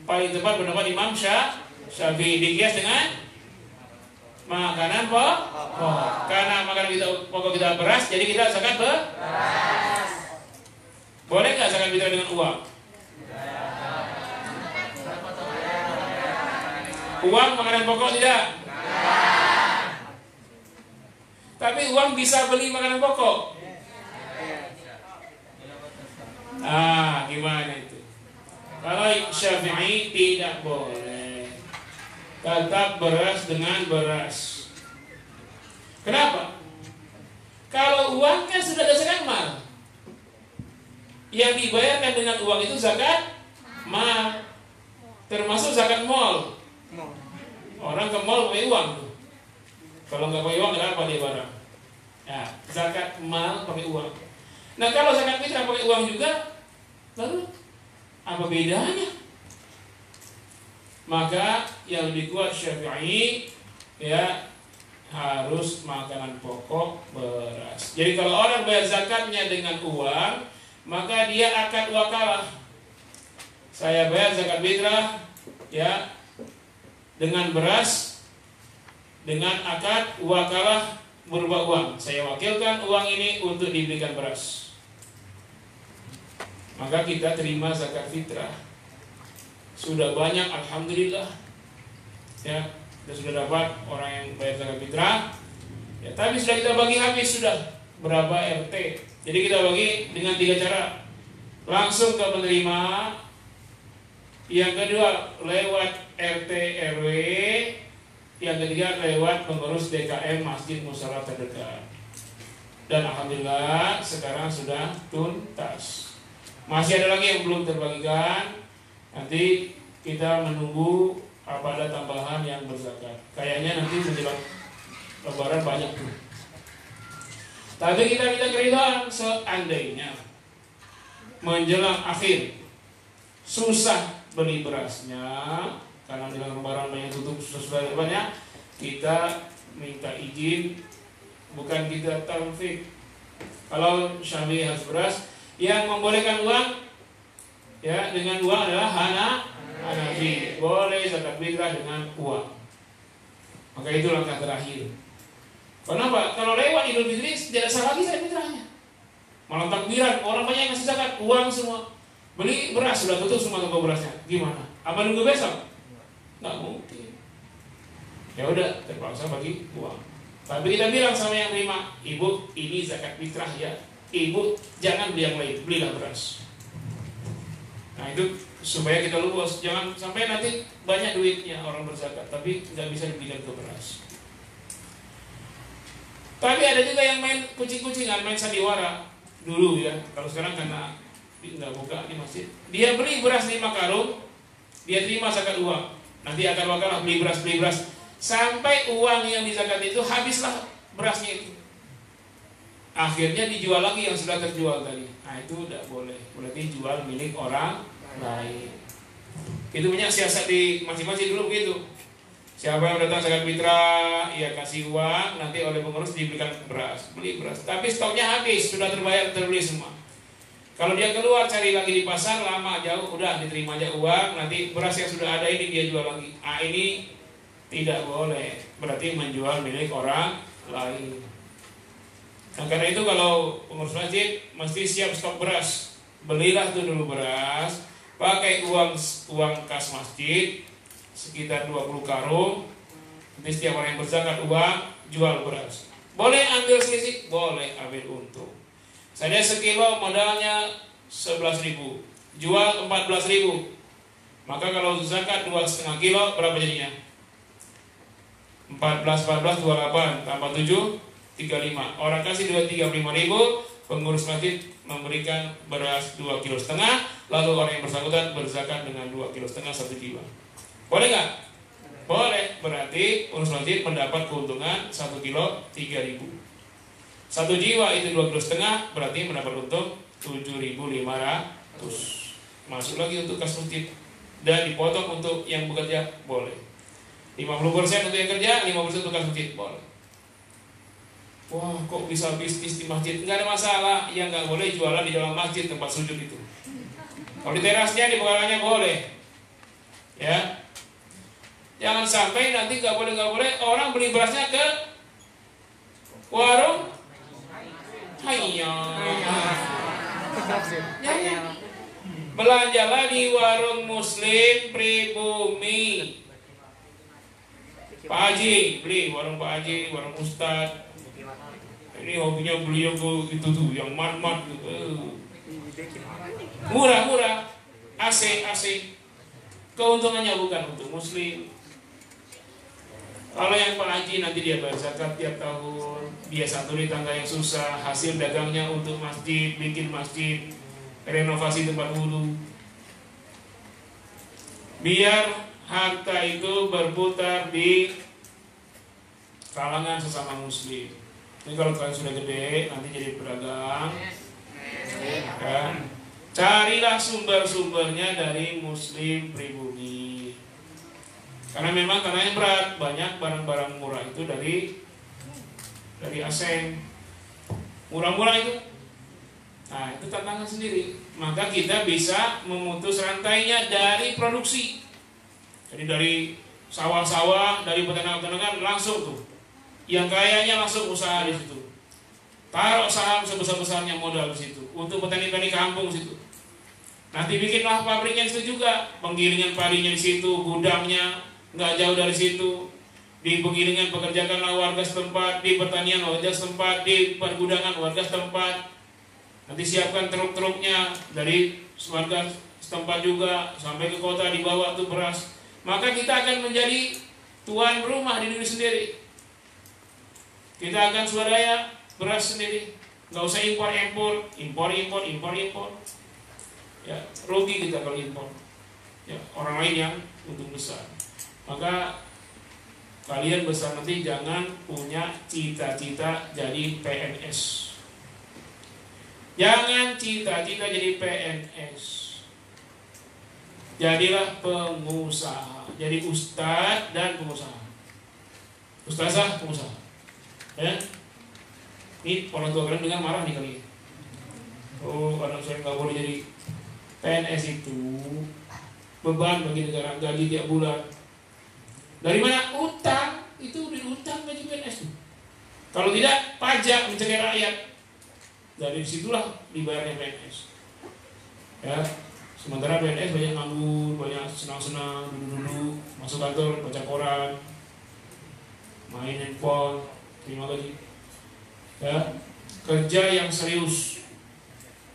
Speaker 2: Paling tepat pendapat Imam Syafi'i, dikias dengan makanan pokok. Karena makanan pokok kita beras, jadi kita zakat beras. Boleh nggak zakat fitrah dengan uang? Uang makanan pokok tidak? Tapi uang bisa beli makanan pokok. Gimana itu? Kalau Syafi'i tidak boleh, tetap beras dengan beras. Kenapa? Kalau uang kan sudah ada zakat mal, yang dibayarkan dengan uang itu zakat mal, termasuk zakat mall. Orang ke mall pakai uang tuh. Kalau nggak pakai uang kenapa dia barang? Ya, zakat mal pakai uang. Nah kalau zakat fitrah pakai uang juga, lalu apa bedanya? Maka yang lebih kuat Syafi'i, ya, harus makanan pokok beras. Jadi kalau orang bayar zakatnya dengan uang, maka dia akad wakalah. Saya bayar zakat fitrah ya dengan beras, dengan akad wakalah berupa uang. Saya wakilkan uang ini untuk dibelikan beras. Maka kita terima zakat fitrah. Sudah banyak, alhamdulillah. Ya, kita sudah dapat orang yang bayar zakat fitrah. Ya, tapi sudah kita bagi habis sudah berapa RT. Jadi kita bagi dengan 3 cara. Langsung ke penerima. Yang kedua lewat RT RW. Yang ketiga lewat pengurus DKM Masjid Musala terdekat. Dan alhamdulillah sekarang sudah tuntas. Masih ada lagi yang belum terbagikan. Nanti kita menunggu apa ada tambahan yang berzakat. Kayaknya nanti menjelang Lebaran banyak tuh. Tapi kita minta keridhaan seandainya menjelang akhir susah beli berasnya karena menjelang Lebaran banyak tutup susah banyak, kita minta izin, bukan kita taufik. Kalau Syafi'i harus beras, yang membolehkan uang ya dengan uang adalah Hanafi. Boleh zakat fitrah dengan uang. Maka itu langkah terakhir. Kenapa? Kalau lewat Idul Fitri tidak sah lagi zakat fitrahnya. Malah takbiran, orang banyak yang ngasih zakat, uang semua. Beli beras sudah tutup semua toko berasnya. Gimana? Apa nunggu besok? Nggak mungkin. Ya udah terpaksa bagi uang. Tapi kita bilang sama yang terima, ibu ini zakat fitrah ya. Ibu jangan beli yang lain, belilah beras. Nah itu supaya kita luas, jangan sampai nanti banyak duitnya orang berzakat, tapi nggak bisa dibelikan ke beras. Tapi ada juga yang main kucing-kucingan, main sandiwara dulu ya. Kalau sekarang karena nggak buka di masjid, dia beli beras 5 karung, dia terima zakat uang. Nanti akan wakalah beli beras sampai uang yang dizakat itu habislah berasnya itu. Akhirnya dijual lagi yang sudah terjual tadi. Nah itu tidak boleh. Berarti jual milik orang lain. Itu banyak siasat di masing-masing dulu begitu. Siapa yang datang zakat fitrah, ia kasih uang, nanti oleh pengurus diberikan beras, beli beras. Tapi stoknya habis, sudah terbayar, terbeli semua. Kalau dia keluar cari lagi di pasar, lama jauh, udah diterima aja uang, nanti beras yang sudah ada ini dia jual lagi. Ah ini tidak boleh. Berarti menjual milik orang lain. Nah karena itu kalau pengurus masjid mesti siap stok beras. Belilah tuh dulu beras, pakai uang kas masjid sekitar 20 karung. Nanti setiap orang yang berzakat uang jual beras. Boleh ambil selisih? Boleh ambil untung. Saya sekilo modalnya 11.000, jual 14.000. Maka kalau zakat 2,5 kilo berapa jadinya? 14 28 tambah 7 35. Orang kasih 35.000, pengurus masjid memberikan beras 2,5 kilo, lalu orang yang bersangkutan berzakat dengan 2,5 kilo 1 jiwa. Boleh nggak? Boleh. Berarti pengurus masjid mendapat keuntungan 1 kilo 3.000. 1 jiwa itu 2,5 kilo, berarti mendapat untung 7.500. Masuk lagi untuk kas masjid dan dipotong untuk yang bekerja, boleh. 50% untuk yang kerja, 50% untuk kas masjid, boleh. Wah, kok bisa bisnis di masjid? Nggak ada masalah. Yang nggak boleh jualan di dalam masjid tempat sujud itu. Kalau di terasnya, di bawahnya boleh. Ya, jangan sampai nanti nggak boleh orang beli berasnya ke warung. Hayya. Belanjalah di warung Muslim pribumi. Pak Haji beli warung Pak Haji, warung Ustad. Ini hobinya beli yang itu tuh, yang mat-mat gitu. Murah-murah, AC. Keuntungannya bukan untuk Muslim. Kalau yang Pak Haji nanti dia bayar zakat tiap tahun, dia santuni tangga yang susah, hasil dagangnya untuk masjid, bikin masjid, renovasi tempat wudu. Biar harta itu berputar di kalangan sesama Muslim. Jadi kalau kalian sudah gede, nanti jadi pedagang, kan? Carilah sumber-sumbernya dari Muslim pribumi. Karena memang tanahnya berat, banyak barang-barang murah itu dari dari Aseng, murah-murah itu. Nah, itu tantangan sendiri. Maka kita bisa memutus rantainya dari produksi. Jadi dari sawah-sawah, dari peternak-peternakan langsung tuh. Yang kayanya langsung usaha di situ. Taruh saham sebesar-besarnya modal di situ. Untuk petani-petani kampung di situ. Nanti bikinlah pabriknya di situ juga. Penggilingan padinya di situ, gudangnya nggak jauh dari situ. Di penggilingan pekerjakanlah warga setempat, di pertanian warga setempat, di pergudangan warga setempat. Nanti siapkan truk-truknya dari warga setempat juga sampai ke kota dibawa tuh beras. Maka kita akan menjadi tuan rumah di diri sendiri. Kita akan swadaya beras sendiri, nggak usah impor. Ya, rugi kita kalau impor. Ya, orang lain yang untung besar. Maka kalian besar nanti jangan punya cita-cita jadi PNS. Jangan cita-cita jadi PNS. Jadilah pengusaha. Jadi ustadz dan pengusaha. Ustazah pengusaha. Ya. Ini orang tua kalian dengar marah nih kali. Oh, anak saya nggak boleh jadi PNS itu beban bagi negara, gaji tiap bulan. Dari mana? Utang. Itu diutang gaji PNS tuh. Kalau tidak, pajak mencegah rakyat. Dari situlah dibayarnya PNS. Ya, sementara PNS banyak nganggur, banyak senang-senang, duduk-duduk, masuk kantor, baca koran, main handphone, terima gaji. Ya, kerja yang serius.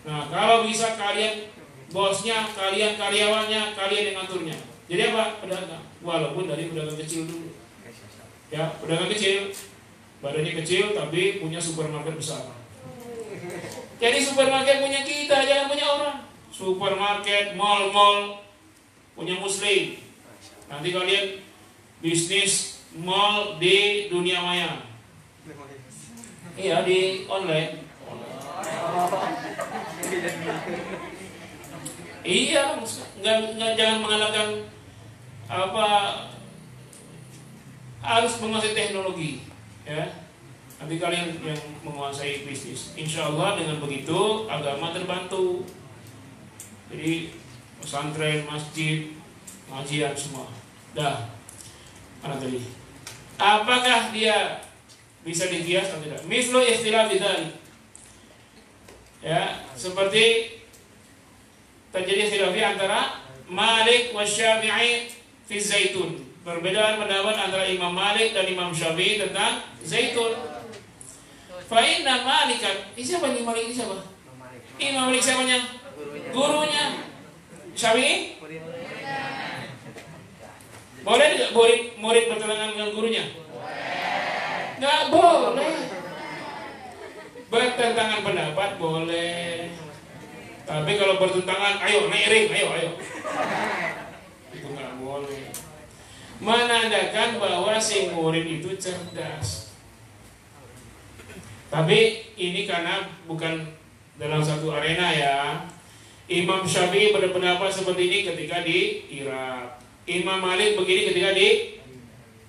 Speaker 2: Nah, kalau bisa kalian bosnya, kalian karyawannya, kalian yang ngaturnya. Jadi apa? Pedagang. Walaupun dari pedagang kecil dulu. Ya, pedagang kecil, badannya kecil tapi punya supermarket besar. Jadi supermarket punya kita, jangan punya orang. Supermarket, mall punya muslim. Nanti kalian bisnis mall di dunia maya. Iya, di online. Iya, nggak jangan mengandalkan apa harus menguasai teknologi, ya. Nanti kalian yang menguasai bisnis. Insya Allah dengan begitu agama terbantu. Jadi pesantren, masjid, pengajian semua. Dah, mana tadi? Apakah dia bisa dikias atau tidak? Mislu istilah bidari. Ya, seperti terjadi khilaf antara Malik wa Syafi'i fi zaitun. Perbedaan pendapat antara Imam Malik dan Imam Syafi'i tentang zaitun. Fa inna Malikan, ini siapa nih Malik ini siapa? Imam Malik siapanya? Gurunya. Syafi'i? Boleh tidak murid bertentangan dengan gurunya? Nggak boleh. Bertentangan pendapat boleh. Tapi kalau bertentangan, ayo naik ring, ayo. Itu nggak boleh. Menandakan bahwa si murid itu cerdas. Tapi ini karena bukan dalam satu arena ya. Imam Syafi'i berpendapat seperti ini ketika di Irak. Imam Malik begini ketika di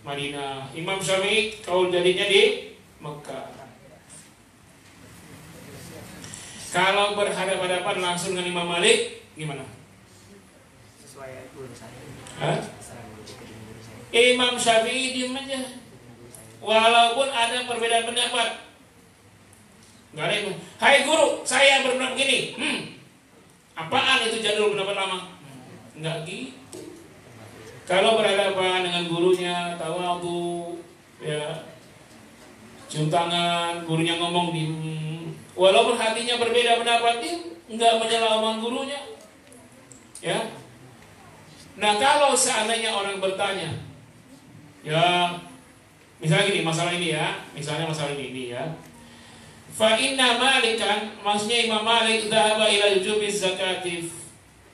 Speaker 2: Madinah. Imam Syafi'i kaul jadinya di Mekah. Kalau berhadapan-hadapan langsung dengan Imam Malik, gimana?
Speaker 3: Sesuai guru saya.
Speaker 2: Hah? Imam Syafi'i diam aja. Walaupun ada perbedaan pendapat. Nggak ada yang, hai guru, saya berpendapat begini. Apaan itu jadul pendapat lama? Nggak gitu. Kalau berhadapan dengan gurunya, tawadhu, ya, cium tangan, gurunya ngomong di, walaupun hatinya berbeda pendapat, dia nggak menyela omongan gurunya, ya. Nah kalau seandainya orang bertanya, ya, misalnya gini, masalah ini ya, misalnya masalah ini ya. Fa inna Malikan, maksudnya Imam Malik dhahaba ila wujubiz zakati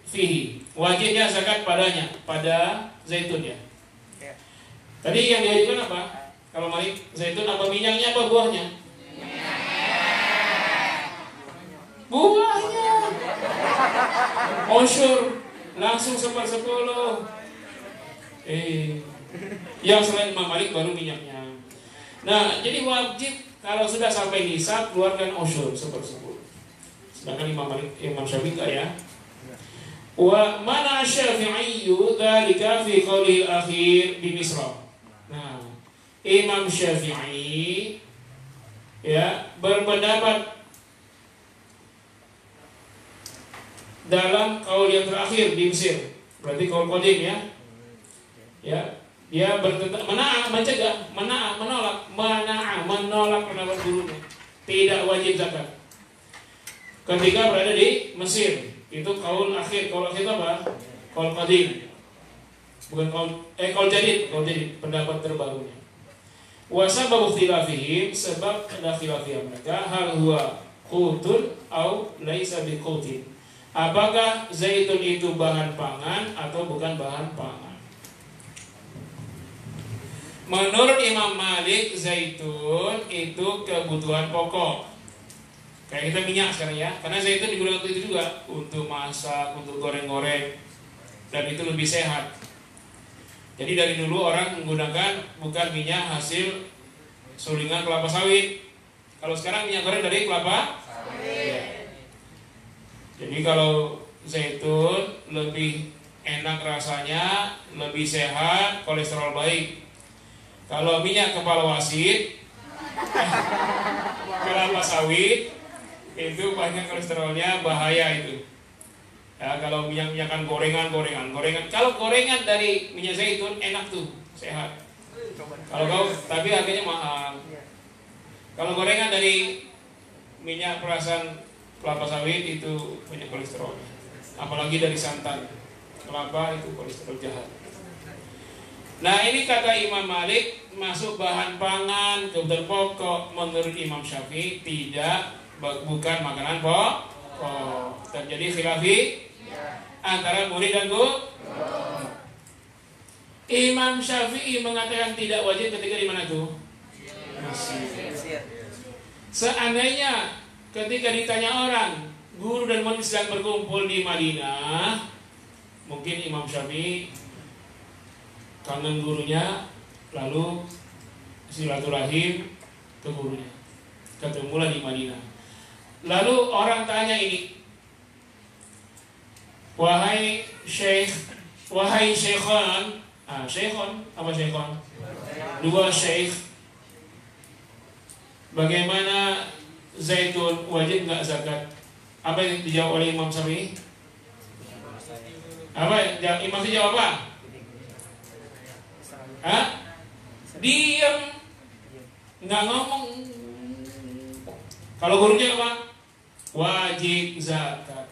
Speaker 2: fihi. Wajibnya zakat padanya, pada zaitun ya. Tadi yang diwajibkan apa? Kalau Malik, zaitun apa minyaknya apa buahnya? Buahnya. Osyur langsung 1/10. Yang selain Imam Malik baru minyaknya. Nah, jadi wajib kalau sudah sampai nisab keluarkan usyur 1/10. Sedangkan Imam Syafi'i enggak ya. Wa mana Syafi'i dzalika fi qawli akhir di Misra. Nah, Imam Syafi'i ya berpendapat dalam kaul yang terakhir di Mesir. Berarti kaul qadim ya. Ya, dia menolak pendapat gurunya. Tidak wajib zakat. Ketika berada di Mesir, itu kaul akhir. Kaul akhir itu apa? Kaul qadim. Bukan kaul jadid, pendapat terbarunya. Wa sababu khilafihim, sebab ada khilafiyah mereka, hal huwa qutun au laisa biqutin. Apakah zaitun itu bahan pangan atau bukan bahan pangan? Menurut Imam Malik, zaitun itu kebutuhan pokok. Kayak kita minyak sekarang ya, karena zaitun digunakan untuk itu juga, untuk masak, untuk goreng-goreng, dan itu lebih sehat. Jadi dari dulu orang menggunakan bukan minyak hasil sulingan kelapa sawit. Kalau sekarang minyak goreng dari kelapa sawit. Ya. Jadi kalau zaitun lebih enak rasanya, lebih sehat, kolesterol baik. Kalau minyak kepala wasit, kelapa sawit, itu banyak kolesterolnya, bahaya itu. Ya, kalau minyak-minyakan gorengan. Kalau gorengan dari minyak zaitun enak tuh, sehat. Tapi harganya mahal. Kalau gorengan dari minyak perasan kelapa sawit itu banyak kolesterol. Apalagi dari santan kelapa itu kolesterol jahat. Nah, ini kata Imam Malik masuk bahan pangan, kebutuhan pokok. Menurut Imam Syafi'i tidak, bukan makanan pokok. Terjadi khilafi antara murid dan guru. Imam Syafi'i mengatakan tidak wajib ketika di mana tuh? Mesir. Seandainya ketika ditanya orang, guru dan murid sedang berkumpul di Madinah, mungkin Imam Syafi'i kangen gurunya, lalu silaturahim ke gurunya, ketemulah di Madinah. Lalu orang tanya ini, wahai syekhon, apa syekhon? Dua syekh, bagaimana zaitun wajib nggak zakat? Apa yang dijawab oleh Imam Syafi'i? Apa? Imam Syafi'i jawab apa? Diam, nggak ngomong. Kalau gurunya apa? Wajib zakat.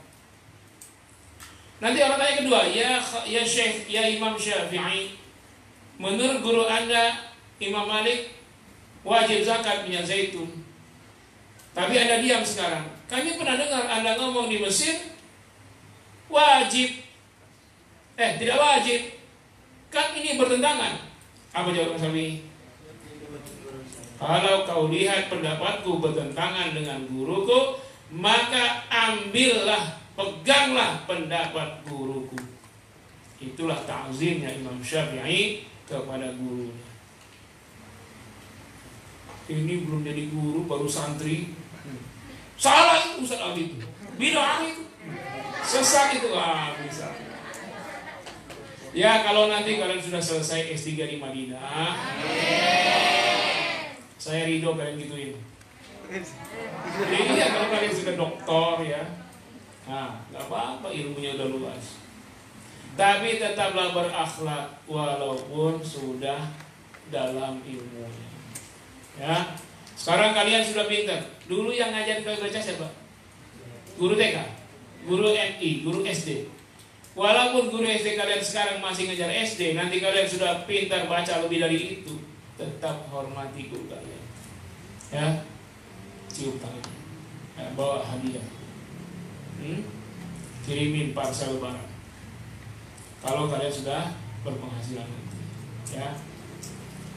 Speaker 2: Nanti orang tanya kedua, ya Syekh, ya Imam Syafi'i, menurut guru Anda Imam Malik wajib zakat minyak zaitun. Tapi Anda diam sekarang. Kami pernah dengar Anda ngomong di Mesir wajib. Tidak wajib. Kan ini bertentangan. Apa jawaban Syafi'i? Kalau kau lihat pendapatku bertentangan dengan guruku, maka ambillah, peganglah pendapat guruku. Itulah ta'zimnya Imam Syafi'i kepada gurunya. Ini belum jadi guru, baru santri. Salah itu Ustaz Ali itu, bid'ah itu, sesat itu, bisa. Ya, kalau nanti kalian sudah selesai S3 di Madinah, saya ridho kalian gituin. Jadi ya, kalau kalian sudah doktor ya, nah nggak apa-apa, ilmunya udah luas. Tapi tetaplah berakhlak walaupun sudah dalam ilmunya. Ya, sekarang kalian sudah pintar. Dulu yang ngajar kalian baca siapa? Guru TK, guru MI, guru SD. Walaupun guru SD kalian sekarang masih ngajar SD, nanti kalian sudah pintar baca lebih dari itu, tetap hormati guru kalian. Ya, cium tangan, ya, bawa hadiah, kirimin parsel lebaran. Kalau kalian sudah berpenghasilan nanti, ya,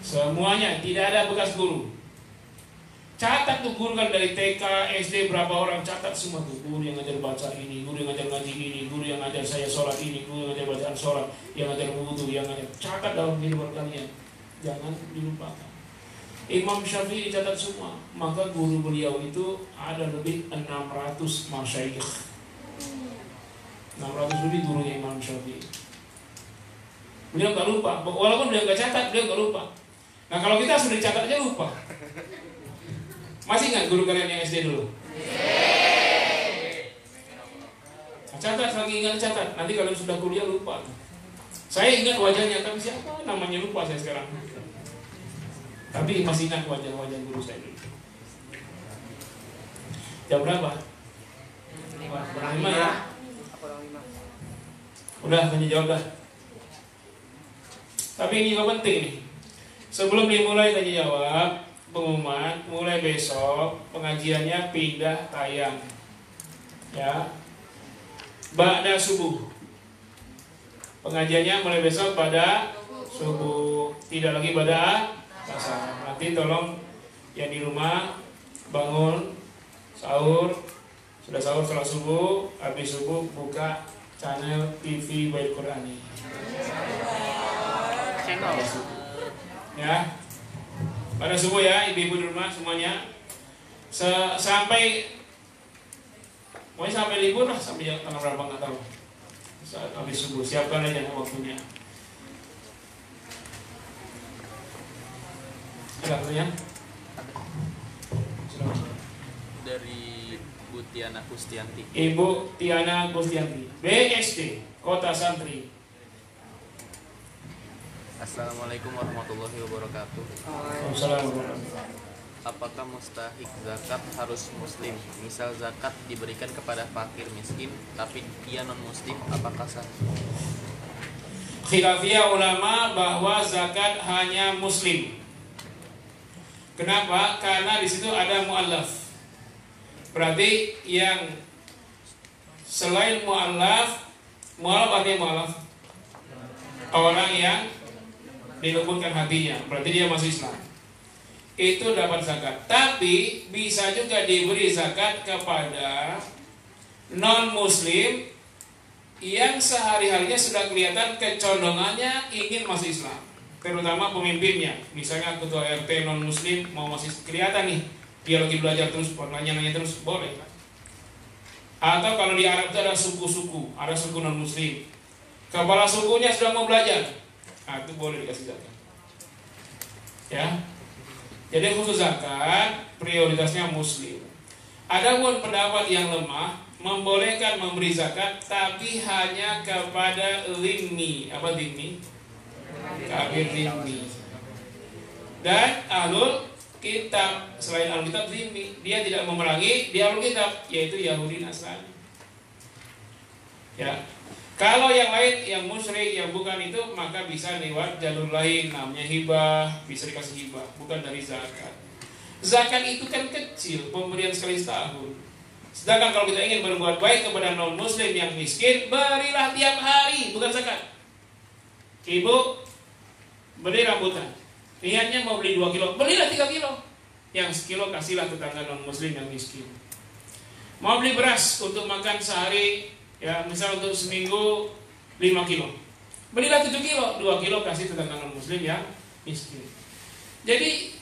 Speaker 2: semuanya tidak ada bekas guru. Catat tuh guru kan dari TK, SD berapa orang, catat semua tuh. Guru yang ngajar baca ini, guru yang ngajar ngaji ini, guru yang ngajar saya sholat ini, guru yang ngajar bacaan sholat, yang ngajar wudu, yang ngajar. Catat dalam kehidupan kalian, jangan dilupakan. Imam Syafi'i dicatat semua. Maka guru beliau itu ada lebih 600 masyayikh. 600 lebih gurunya Imam Syafi'i. Beliau gak lupa. Walaupun beliau gak catat, beliau gak lupa. Nah kalau kita sudah dicatat aja lupa. Masih ingat guru kalian yang SD dulu? Catat, lagi ingat catat. Nanti kalian sudah kuliah lupa. Saya ingat wajahnya, tapi siapa namanya lupa saya sekarang. Tapi masih ingat wajah-wajah guru saya dulu. Jam berapa? 5 ya? Udah, tanya jawab dah. Tapi ini juga penting nih. Sebelum dimulai tanya jawab, pengumuman, mulai besok pengajiannya pindah tayang. Ya. Ba'da subuh. Pengajiannya mulai besok pada subuh. Tidak lagi pada asar. Nanti tolong yang di rumah bangun sahur, sudah sahur setelah subuh, habis subuh buka channel TV Baik Qurani. Ya, pada subuh ya ibu-ibu di rumah semuanya. Sampai pokoknya sampai libur lah, sampai tanggal berapa nggak tahu. Habis subuh siapkan aja waktunya. Silakan.
Speaker 1: Dari Bu Tiana Kustianti.
Speaker 2: Ibu Tiana Kustianti, BSD, Kota Santri.
Speaker 1: Assalamualaikum warahmatullahi wabarakatuh.
Speaker 2: Assalamualaikum.
Speaker 1: Apakah mustahik zakat harus muslim? Misal zakat diberikan kepada fakir miskin, tapi dia non muslim, apakah sah?
Speaker 2: Khilafiyah ulama bahwa zakat hanya muslim. Kenapa? Karena di situ ada mu'allaf. Berarti yang selain mu'allaf artinya mu'allaf, orang yang dilembutkan hatinya, berarti dia masuk Islam, itu dapat zakat. Tapi bisa juga diberi zakat kepada non muslim yang sehari-harinya sudah kelihatan kecondongannya ingin masuk Islam, terutama pemimpinnya. Misalnya ketua RT non muslim mau masih kelihatan nih, dia lagi belajar terus, nanya-nanya terus, boleh. Atau kalau di Arab itu ada suku-suku, ada suku non muslim, kepala sukunya sudah mau belajar, nah itu boleh dikasih zakat. Ya, jadi khusus zakat prioritasnya muslim. Adapun pendapat yang lemah membolehkan memberi zakat, tapi hanya kepada zimmi. Apa zimmi? Kafir zimmi. Dan ahlul kitab. Selain ahlul kitab zimmi, dia tidak memerangi, dia ahlul kitab, yaitu Yahudi Nasrani. Ya. Kalau yang lain, yang musyrik, yang bukan itu, maka bisa lewat jalur lain, namanya hibah, bisa dikasih hibah, bukan dari zakat. Zakat itu kan kecil, pemberian sekali setahun. Sedangkan kalau kita ingin berbuat baik kepada non muslim yang miskin, berilah tiap hari, bukan zakat. Ibu beli rambutan, niatnya mau beli 2 kilo, belilah 3 kilo. Yang sekilo kasihlah tetangga non muslim yang miskin. Mau beli beras untuk makan sehari, ya misal untuk seminggu 5 kilo, belilah 7 kilo, 2 kilo kasih tetangga non muslim yang miskin. Jadi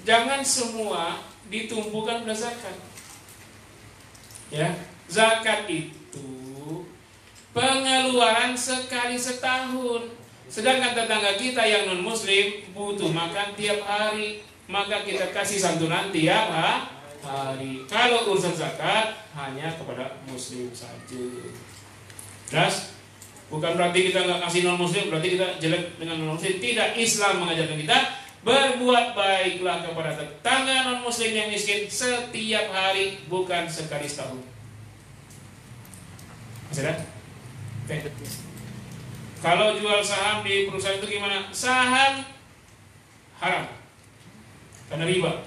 Speaker 2: jangan semua ditumpukan pada zakat. Ya, zakat itu pengeluaran sekali setahun. Sedangkan tetangga kita yang non muslim butuh makan tiap hari, maka kita kasih santunan tiap hari. Kalau urusan zakat hanya kepada muslim saja. Jelas? Bukan berarti kita nggak kasih non muslim, berarti kita jelek dengan non muslim. Tidak, Islam mengajarkan kita berbuat baiklah kepada tetangga non muslim yang miskin setiap hari, bukan sekali setahun. Masih ada? Oke. Kalau jual saham di perusahaan itu gimana? Saham haram karena riba.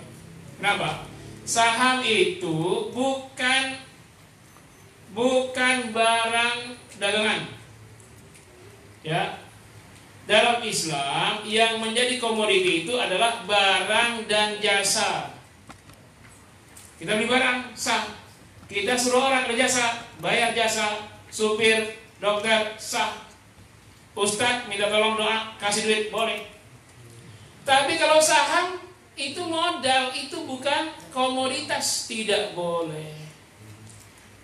Speaker 2: Kenapa? Saham itu bukan barang dagangan. Ya. Dalam Islam yang menjadi komoditi itu adalah barang dan jasa. Kita beli barang, sah. Kita suruh orang berjasa, bayar jasa, supir, dokter, sah. Ustadz minta tolong doa, kasih duit, boleh. Tapi kalau saham itu modal, itu bukan komoditas, tidak boleh.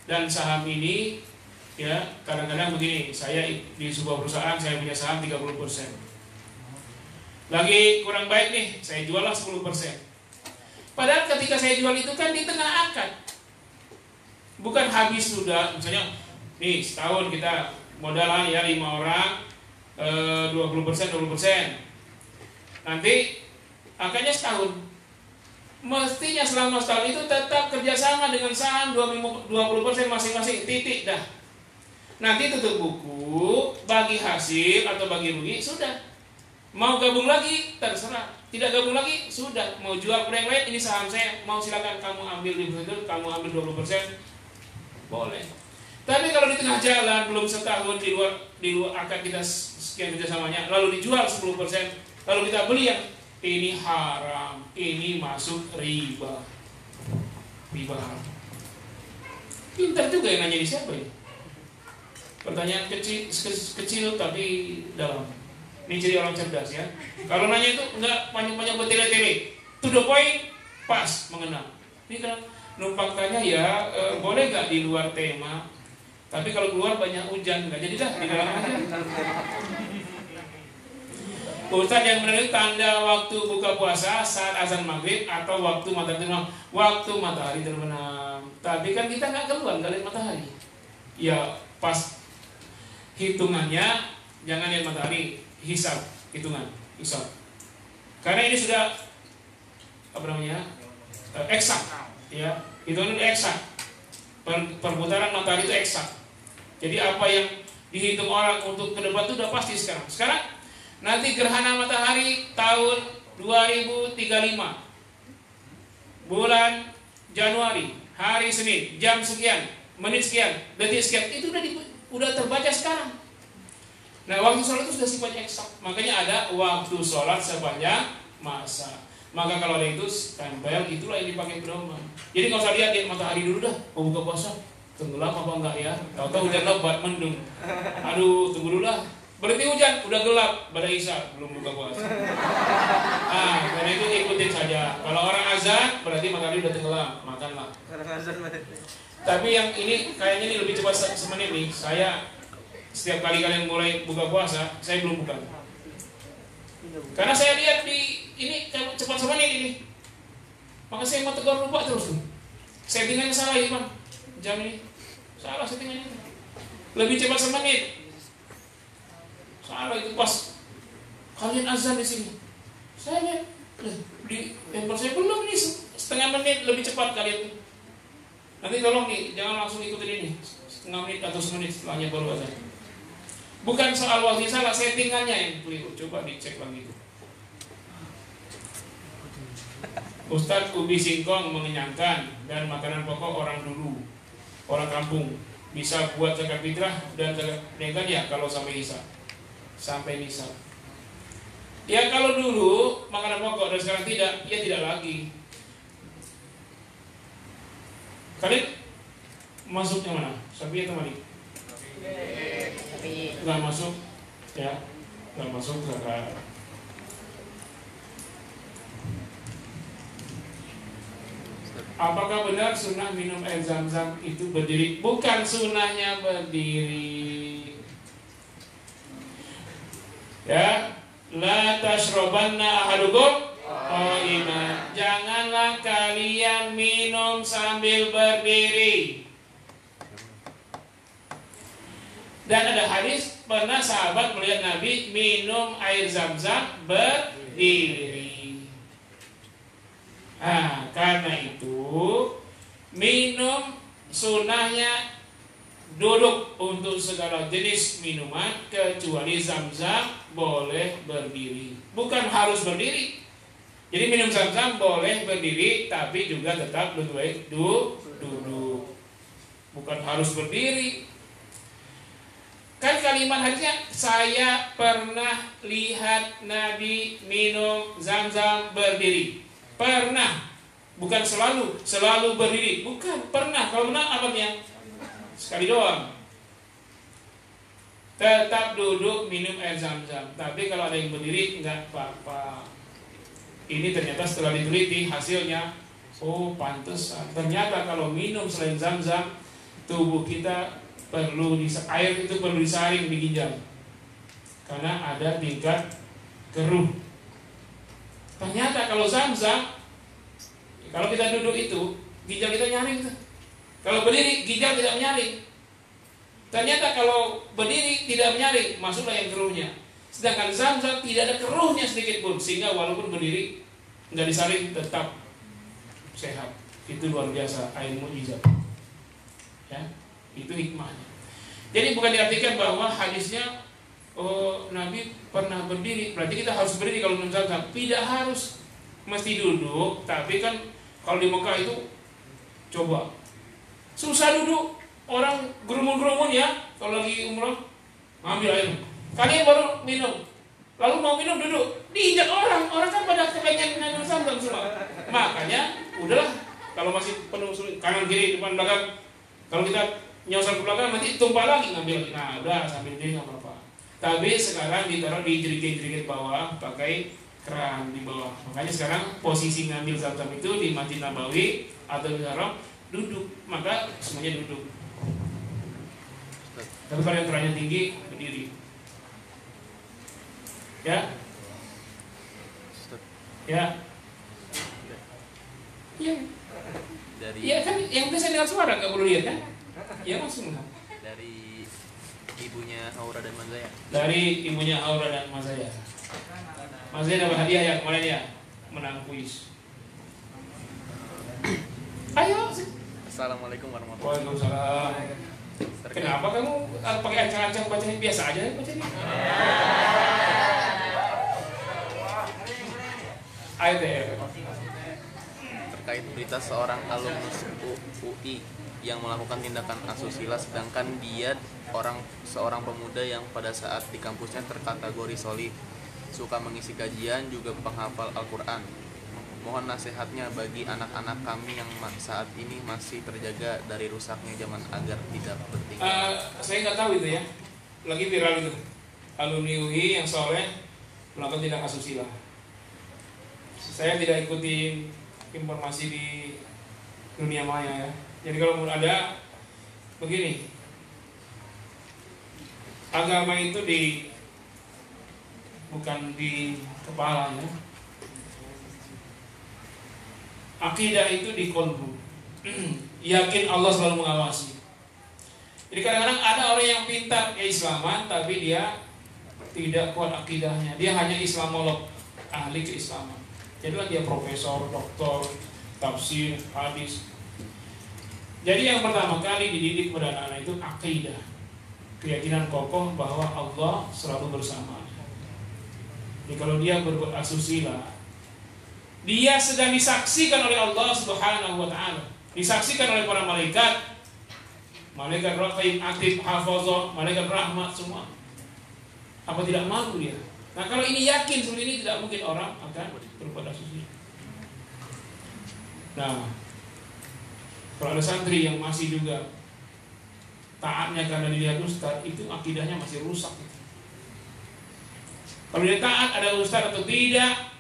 Speaker 2: Dan saham ini ya kadang-kadang begini, saya di sebuah perusahaan saya punya saham 30%. Lagi kurang baik nih, saya jual lah 10%. Padahal ketika saya jual itu kan di tengah akad. Bukan habis sudah, misalnya nih setahun kita modalan ya 5 orang 20%. Nanti akadnya setahun. Mestinya selama setahun itu tetap kerjasama dengan saham 20% masing-masing, titik dah. Nanti tutup buku, bagi hasil atau bagi rugi, sudah. Mau gabung lagi, terserah. Tidak gabung lagi, sudah. Mau jual ke yang lain, ini saham saya, mau silakan kamu ambil 5%, kamu ambil 20%, boleh. Tapi kalau di tengah jalan, belum setahun di luar akad kita sekian kerjasamanya, lalu dijual 10%, lalu kita beli yang ini haram, ini masuk riba. Riba haram. Pintar juga yang nanya di siapa ini? Pertanyaan kecil tapi dalam. Ini ciri orang cerdas ya. Kalau nanya itu enggak panjang-panjang bertele-tele, to the point, pas, mengenal. Ini kan numpang tanya ya, boleh nggak di luar tema? Tapi kalau keluar banyak hujan, nggak jadi dah di dalam aja. Ustaz, yang benar itu tanda waktu buka puasa saat azan maghrib atau waktu matahari terbenam. Waktu matahari terbenam. Tapi kan kita nggak keluar, nggak lihat matahari. Ya pas hitungannya jangan lihat matahari, hisab, hitungan, hisab. Karena ini sudah apa namanya eksak, ya hitungan itu eksak. Perputaran matahari itu eksak. Jadi apa yang dihitung orang untuk ke depan itu udah pasti sekarang. Sekarang nanti gerhana matahari tahun 2035 bulan Januari, hari Senin, jam sekian, menit sekian, detik sekian, itu udah terbaca sekarang. Nah, waktu sholat itu sudah sifatnya eksak. Makanya ada waktu sholat sepanjang masa. Maka kalau ada itu tempel, itulah yang dipakai pedoman. Jadi nggak usah lihat matahari dulu dah, mau buka puasa tenggelam apa enggak ya? Tahu-tahu hujan lebat mendung. Aduh, tunggu dulu lah. Berhenti hujan, udah gelap, pada isya belum buka puasa. Karena itu ikutin saja. Kalau orang azan berarti matahari udah tenggelam, makanlah. Tapi yang ini kayaknya ini lebih cepat semenit nih. Saya setiap kali kalian mulai buka puasa, saya belum buka. Karena saya lihat di ini cepat semenit ini. Maka saya mau tegur lupa terus tuh. Settingannya salah ya Bang. Jam ini salah settingannya. Lebih cepat semenit. Salah itu pas kalian azan di sini. Saya lihat di handphone saya belum nih setengah menit lebih cepat kalian. Nanti tolong nih jangan langsung ikutin ini. Setengah menit atau semenit setelahnya baru azan. Bukan soal waktu salah, settingannya yang keliru. Coba dicek lagi itu. Ustadz, ubi singkong mengenyangkan dan makanan pokok orang dulu, orang kampung, bisa buat zakat fitrah dan zakat niaga ya kalau sampai hisab. Sampai nisab. Ya kalau dulu makanan pokok dan sekarang tidak, ya tidak lagi. Kalian masuknya mana? Sapi atau mani? Nggak masuk, ya, nggak masuk zakat. Apakah benar sunnah minum air zam-zam itu berdiri? Bukan sunnahnya berdiri. Ya, la tashrabanna ahadukum qa'iman. Janganlah kalian minum sambil berdiri. Dan ada hadis pernah sahabat melihat Nabi minum air zam-zam berdiri. Karena itu minum sunnahnya duduk untuk segala jenis minuman kecuali zam-zam boleh berdiri. Bukan harus berdiri. Jadi minum zam-zam boleh berdiri tapi juga tetap duduk. Bukan harus berdiri. Kan kalimat hadisnya saya pernah lihat Nabi minum zam-zam berdiri. Pernah, bukan selalu berdiri. Bukan, pernah. Kalau pernah apa nih? Sekali doang. Tetap duduk minum air zam-zam. Tapi kalau ada yang berdiri enggak apa-apa. Ini ternyata setelah diteliti hasilnya, oh pantesan. Ternyata kalau minum selain Zam-Zam, tubuh kita air itu perlu disaring di ginjal. Karena ada tingkat keruh. Ternyata kalau Zam-Zam, kalau kita duduk itu, ginjal kita nyaring tuh. Kalau berdiri, ginjal tidak menyaring. Ternyata kalau berdiri tidak menyaring, masuklah yang keruhnya. Sedangkan Zam-Zam tidak ada keruhnya sedikit pun, sehingga walaupun berdiri nggak disaring tetap sehat. Itu luar biasa, air mukjizat. Ya, itu hikmahnya. Jadi bukan diartikan bahwa hadisnya Nabi pernah berdiri, berarti kita harus berdiri kalau minum Zam-Zam. Tidak harus mesti duduk, tapi kan kalau di Mekah itu coba susah duduk, orang gerumun-gerumun ya, kalau lagi umroh ngambil air. Kalian baru minum, lalu mau minum duduk, diinjak orang kan pada kepengen minum Zam-Zam semua. Makanya udahlah, kalau masih penuh kanan kiri depan belakang, kalau kita nyosor ke belakang nanti tumpah lagi ngambil. Nah udah sambil ini nggak apa-apa. Tapi sekarang ditaruh di jeriki-jeriki bawah pakai keran di bawah. Makanya sekarang posisi ngambil Zam-Zam itu di Masjid Nabawi atau di Haram duduk, maka semuanya duduk. Tapi kalau yang kerannya tinggi berdiri. Ya, ya, ya, ya kan yang bisa dengar suara nggak perlu lihat kan? Ya langsung lah.
Speaker 1: Dari ibunya Aura dan Mazaya.
Speaker 2: Dari ibunya Aura dan Mazaya. Mazaya dapat hadiah ya kemarin ya, menang kuis. Ayo.
Speaker 1: Assalamualaikum warahmatullahi wabarakatuh.
Speaker 2: Waalaikumsalam. Kenapa kamu pakai ancang-ancang bacanya biasa aja bacanya? Ayo deh.
Speaker 1: Terkait berita seorang alumnus UI yang melakukan tindakan asusila sedangkan dia seorang pemuda yang pada saat di kampusnya terkategori solih, suka mengisi kajian, juga penghafal Al-Quran. Mohon nasihatnya bagi anak-anak kami yang saat ini masih terjaga dari rusaknya zaman agar tidak bertingkah.
Speaker 2: Saya nggak tahu itu ya, lagi viral itu alumni UI yang soleh melakukan tindakan asusila. Saya tidak ikuti informasi di dunia maya ya. Jadi kalau ada begini, agama itu bukan di kepala ya. Akidah itu di kolbu. Yakin Allah selalu mengawasi. Jadi kadang-kadang ada orang yang pintar keislaman tapi dia tidak kuat akidahnya. Dia hanya Islamolog, ahli keislaman. Jadilah dia profesor, doktor, tafsir, hadis. Jadi yang pertama kali dididik kepada anak-anak itu akidah. Keyakinan kokoh bahwa Allah selalu bersama. Jadi kalau dia berbuat asusila, dia sedang disaksikan oleh Allah Subhanahu wa taala. Disaksikan oleh para malaikat. Malaikat raqib, atid, hafazah, malaikat rahmat semua. Apa tidak malu dia? Nah, kalau ini yakin seperti ini tidak mungkin orang akan berbuat asusila. Nah, kalau ada santri yang masih juga taatnya karena dilihat ustaz, itu akidahnya masih rusak. Kalau dia taat ada ustaz atau tidak,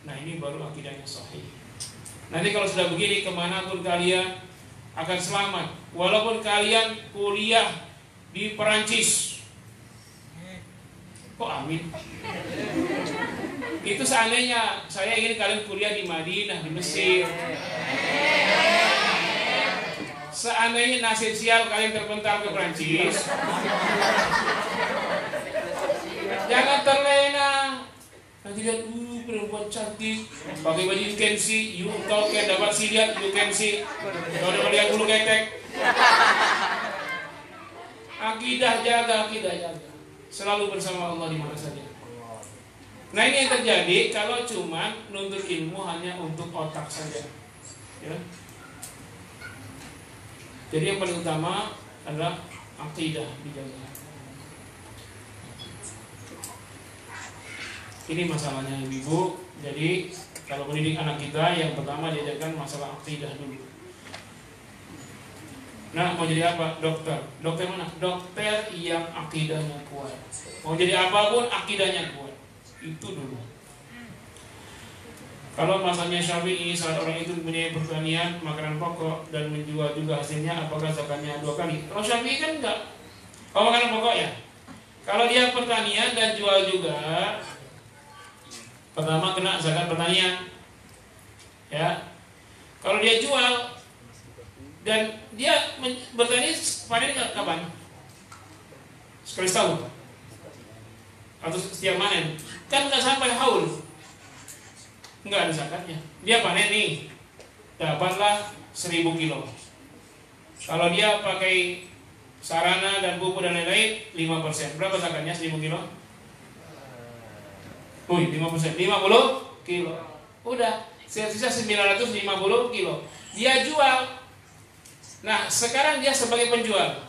Speaker 2: nah ini baru akidahnya sahih. Nanti kalau sudah begini, kemanapun kalian akan selamat. Walaupun kalian kuliah di Perancis. Kok amin? Itu seandainya saya ingin kalian kuliah di Madinah, di Mesir. Seandainya nasib sial kalian terpental ke Perancis, jangan terlena. Nanti lihat, perempuan cantik, pakai baju you can see, kau kan dapat sih lihat, you can see. Kau dapat lihat bulu ketek. Akidah jaga, selalu bersama Allah di mana saja. Nah ini yang terjadi kalau cuma nuntut ilmu hanya untuk otak saja. Ya. Jadi yang paling utama adalah akidah dijaga. Ini masalahnya ibu. Jadi kalau mendidik anak kita, yang pertama diajarkan masalah akidah dulu. Nah, mau jadi apa? Dokter. Dokter mana? Dokter yang akidahnya kuat. Mau jadi apapun akidahnya kuat. Itu dulu. Kalau masanya Syafi'i, saat orang itu mempunyai pertanian makanan pokok dan menjual juga hasilnya, apakah zakatnya 2 kali? Kalau Syafi'i kan enggak. Oh, makanan pokok ya. Kalau dia pertanian dan jual juga, pertama kena zakat pertanian. Ya. Kalau dia jual dan dia bertani, panen kapan? Sekali setahun atau setiap panen? Kan nggak sampai haul, nggak ada zakatnya. Dia panen nih, dapatlah 1000 kilo. Kalau dia pakai sarana dan pupuk dan lain-lain 5%, berapa zakatnya 1000 kilo? 5%, 50 kilo. Udah, sisa 950 kilo. Dia jual. Nah, sekarang dia sebagai penjual.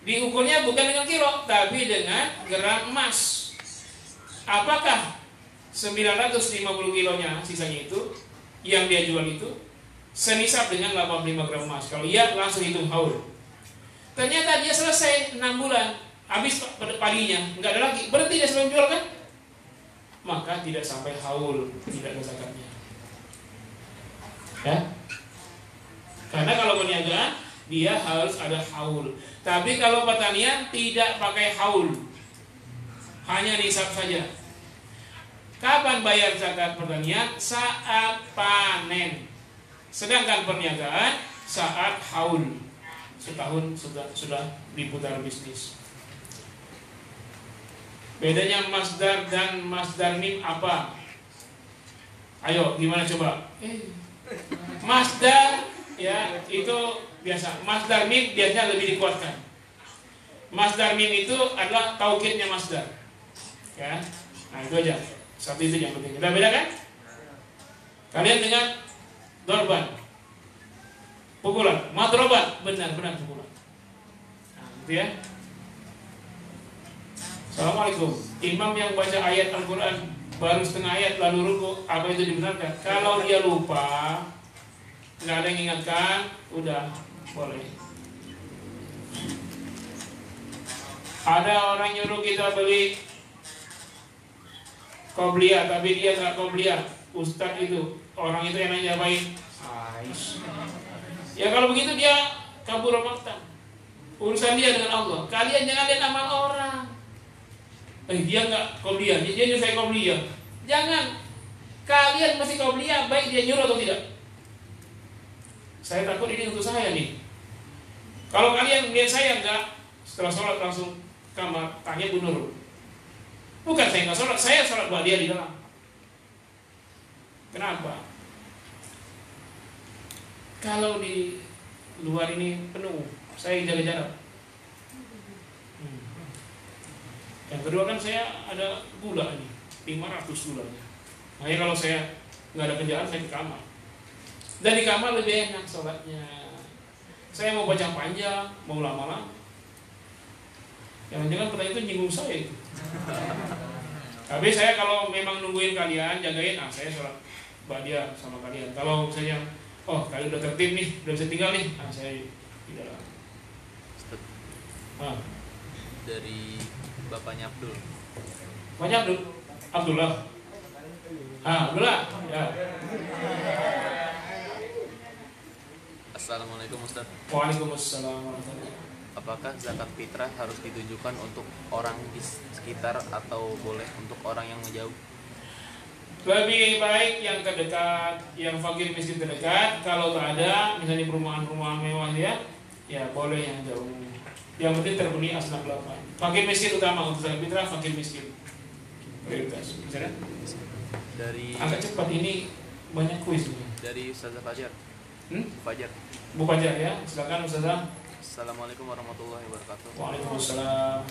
Speaker 2: Diukurnya bukan dengan kilo, tapi dengan gram emas. Apakah 950 kilonya sisanya itu yang dia jual itu senisab dengan 85 gram emas? Kalau iya, langsung hitung haul. Ternyata dia selesai 6 bulan, habis padinya, nggak ada lagi, berhenti dia sebelum jual kan? Maka tidak sampai haul, tidak ada zakatnya. Ya, karena kalau perniagaan dia harus ada haul. Tapi kalau pertanian tidak pakai haul, hanya nisab saja. Kapan bayar zakat pertanian? Saat panen. Sedangkan perniagaan saat haul. Setahun sudah diputar bisnis. Bedanya masdar dan masdar mim apa? Ayo, gimana coba? Masdar ya itu biasa. Masdar mim biasanya lebih dikuatkan. Masdar mim itu adalah taukidnya masdar. Ya. Nah, itu aja. Satu itu yang penting. Kita bedakan? Kalian dengan dorban, pukulan, madroban, benar-benar pukulan. Nah, gitu ya. Assalamualaikum. Imam yang baca ayat Al-Quran baru setengah ayat lalu ruku, apa itu dibenarkan? Kalau dia lupa, nggak ada yang ingatkan, udah boleh. Ada orang nyuruh kita beli qobliyah, tapi dia nggak qobliyah. Ustadz itu, orang itu yang nanya baik. Ya kalau begitu dia kabur maktam. Urusan dia dengan Allah. Kalian jangan lihat amal orang. Dia nggak qobliyah, dia nyuruh saya qobliyah. Jangan. Kalian mesti qobliyah, baik dia nyuruh atau tidak. Saya takut ini untuk saya nih. Kalau kalian lihat saya enggak, setelah sholat langsung kamar, tanya Bu Nurul. Bukan saya nggak sholat, saya sholat buat dia di dalam. Kenapa? Kalau di luar ini penuh, saya jaga jarak. Yang kedua kan saya ada gula ini, 500 gulanya. Makanya kalau saya nggak ada kerjaan, saya ke kamar. Dan di kamar lebih enak sholatnya. Saya mau baca panjang, mau lama-lama. Jangan-jangan pertanyaan itu nyinggung saya itu. Tapi saya kalau memang nungguin kalian, jagain, saya sholat ba'diyah sama kalian. Kalau misalnya, kalian udah tertib nih, udah bisa tinggal nih, saya tidak lah.
Speaker 1: Dari bapaknya Abdul.
Speaker 2: Bapaknya Abdul? Abdullah. Abdullah. Ya.
Speaker 1: Assalamualaikum Ustaz.
Speaker 2: Waalaikumsalam warahmatullahi wabarakatuh.
Speaker 1: Apakah zakat fitrah harus ditujukan untuk orang di sekitar atau boleh untuk orang yang menjauh?
Speaker 2: Lebih baik yang terdekat, yang fakir miskin terdekat. Kalau tak ada, misalnya perumahan-perumahan mewah ya boleh yang jauh. Yang penting terpenuhi asnaf 8. Fakir miskin utama untuk zakat fitrah, fakir miskin prioritas. Misalnya?
Speaker 1: Dari
Speaker 2: agak cepat ini banyak kuis.
Speaker 1: Dari Ustazah Fajar. Fajar.
Speaker 2: Bu Fajar ya, silakan Ustazah.
Speaker 1: Assalamualaikum warahmatullahi wabarakatuh.
Speaker 2: Waalaikumsalam.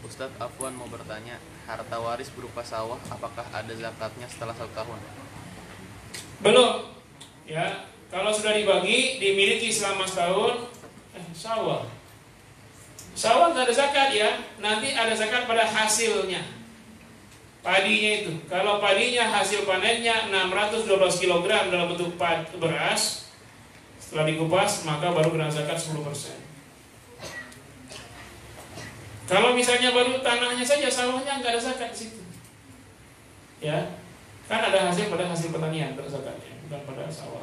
Speaker 1: Ustadz Afwan mau bertanya, harta waris berupa sawah apakah ada zakatnya setelah 1 tahun?
Speaker 2: Belum. Ya, kalau sudah dibagi, dimiliki selama setahun, sawah. Sawah nggak ada zakat ya. Nanti ada zakat pada hasilnya. Padinya itu. Kalau padinya hasil panennya 612 kg dalam bentuk beras, setelah dikupas maka baru kena zakat 10%. Kalau misalnya baru tanahnya saja, sawahnya nggak ada zakat di situ. Ya, Kan ada hasil pada hasil pertanian zakatnya, bukan pada sawah.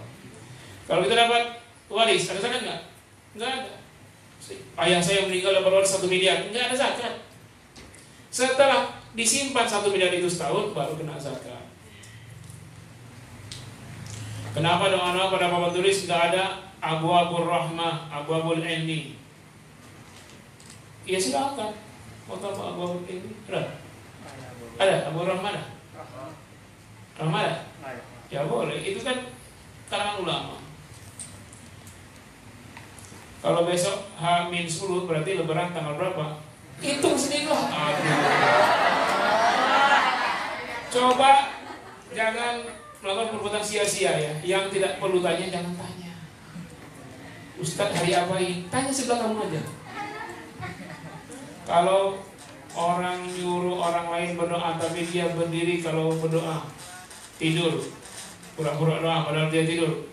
Speaker 2: Kalau kita dapat waris, ada zakat nggak? Nggak ada. Ayah saya meninggal dapat waris 1 miliar, nggak ada zakat. Setelah disimpan 1 miliar itu setahun, baru kena zakat. Kenapa doa-doa pada papan tulis nggak ada abwabur rahmah, abwabul ilmi? Ya silakan. Mau tahu abwabul ilmi? Ada abwabur rahmah ada? Rahmah ada? Ya boleh. Itu kan kalangan ulama. Kalau besok H-10 berarti lebaran tanggal berapa? Hitung sendirilah. Coba jangan melakukan perbuatan sia-sia ya. Yang tidak perlu tanya jangan tanya. Ustadz hari apa ini? Tanya sebelah kamu aja. Kalau orang nyuruh orang lain berdoa tapi dia berdiri kalau berdoa tidur, pura-pura doa padahal dia tidur.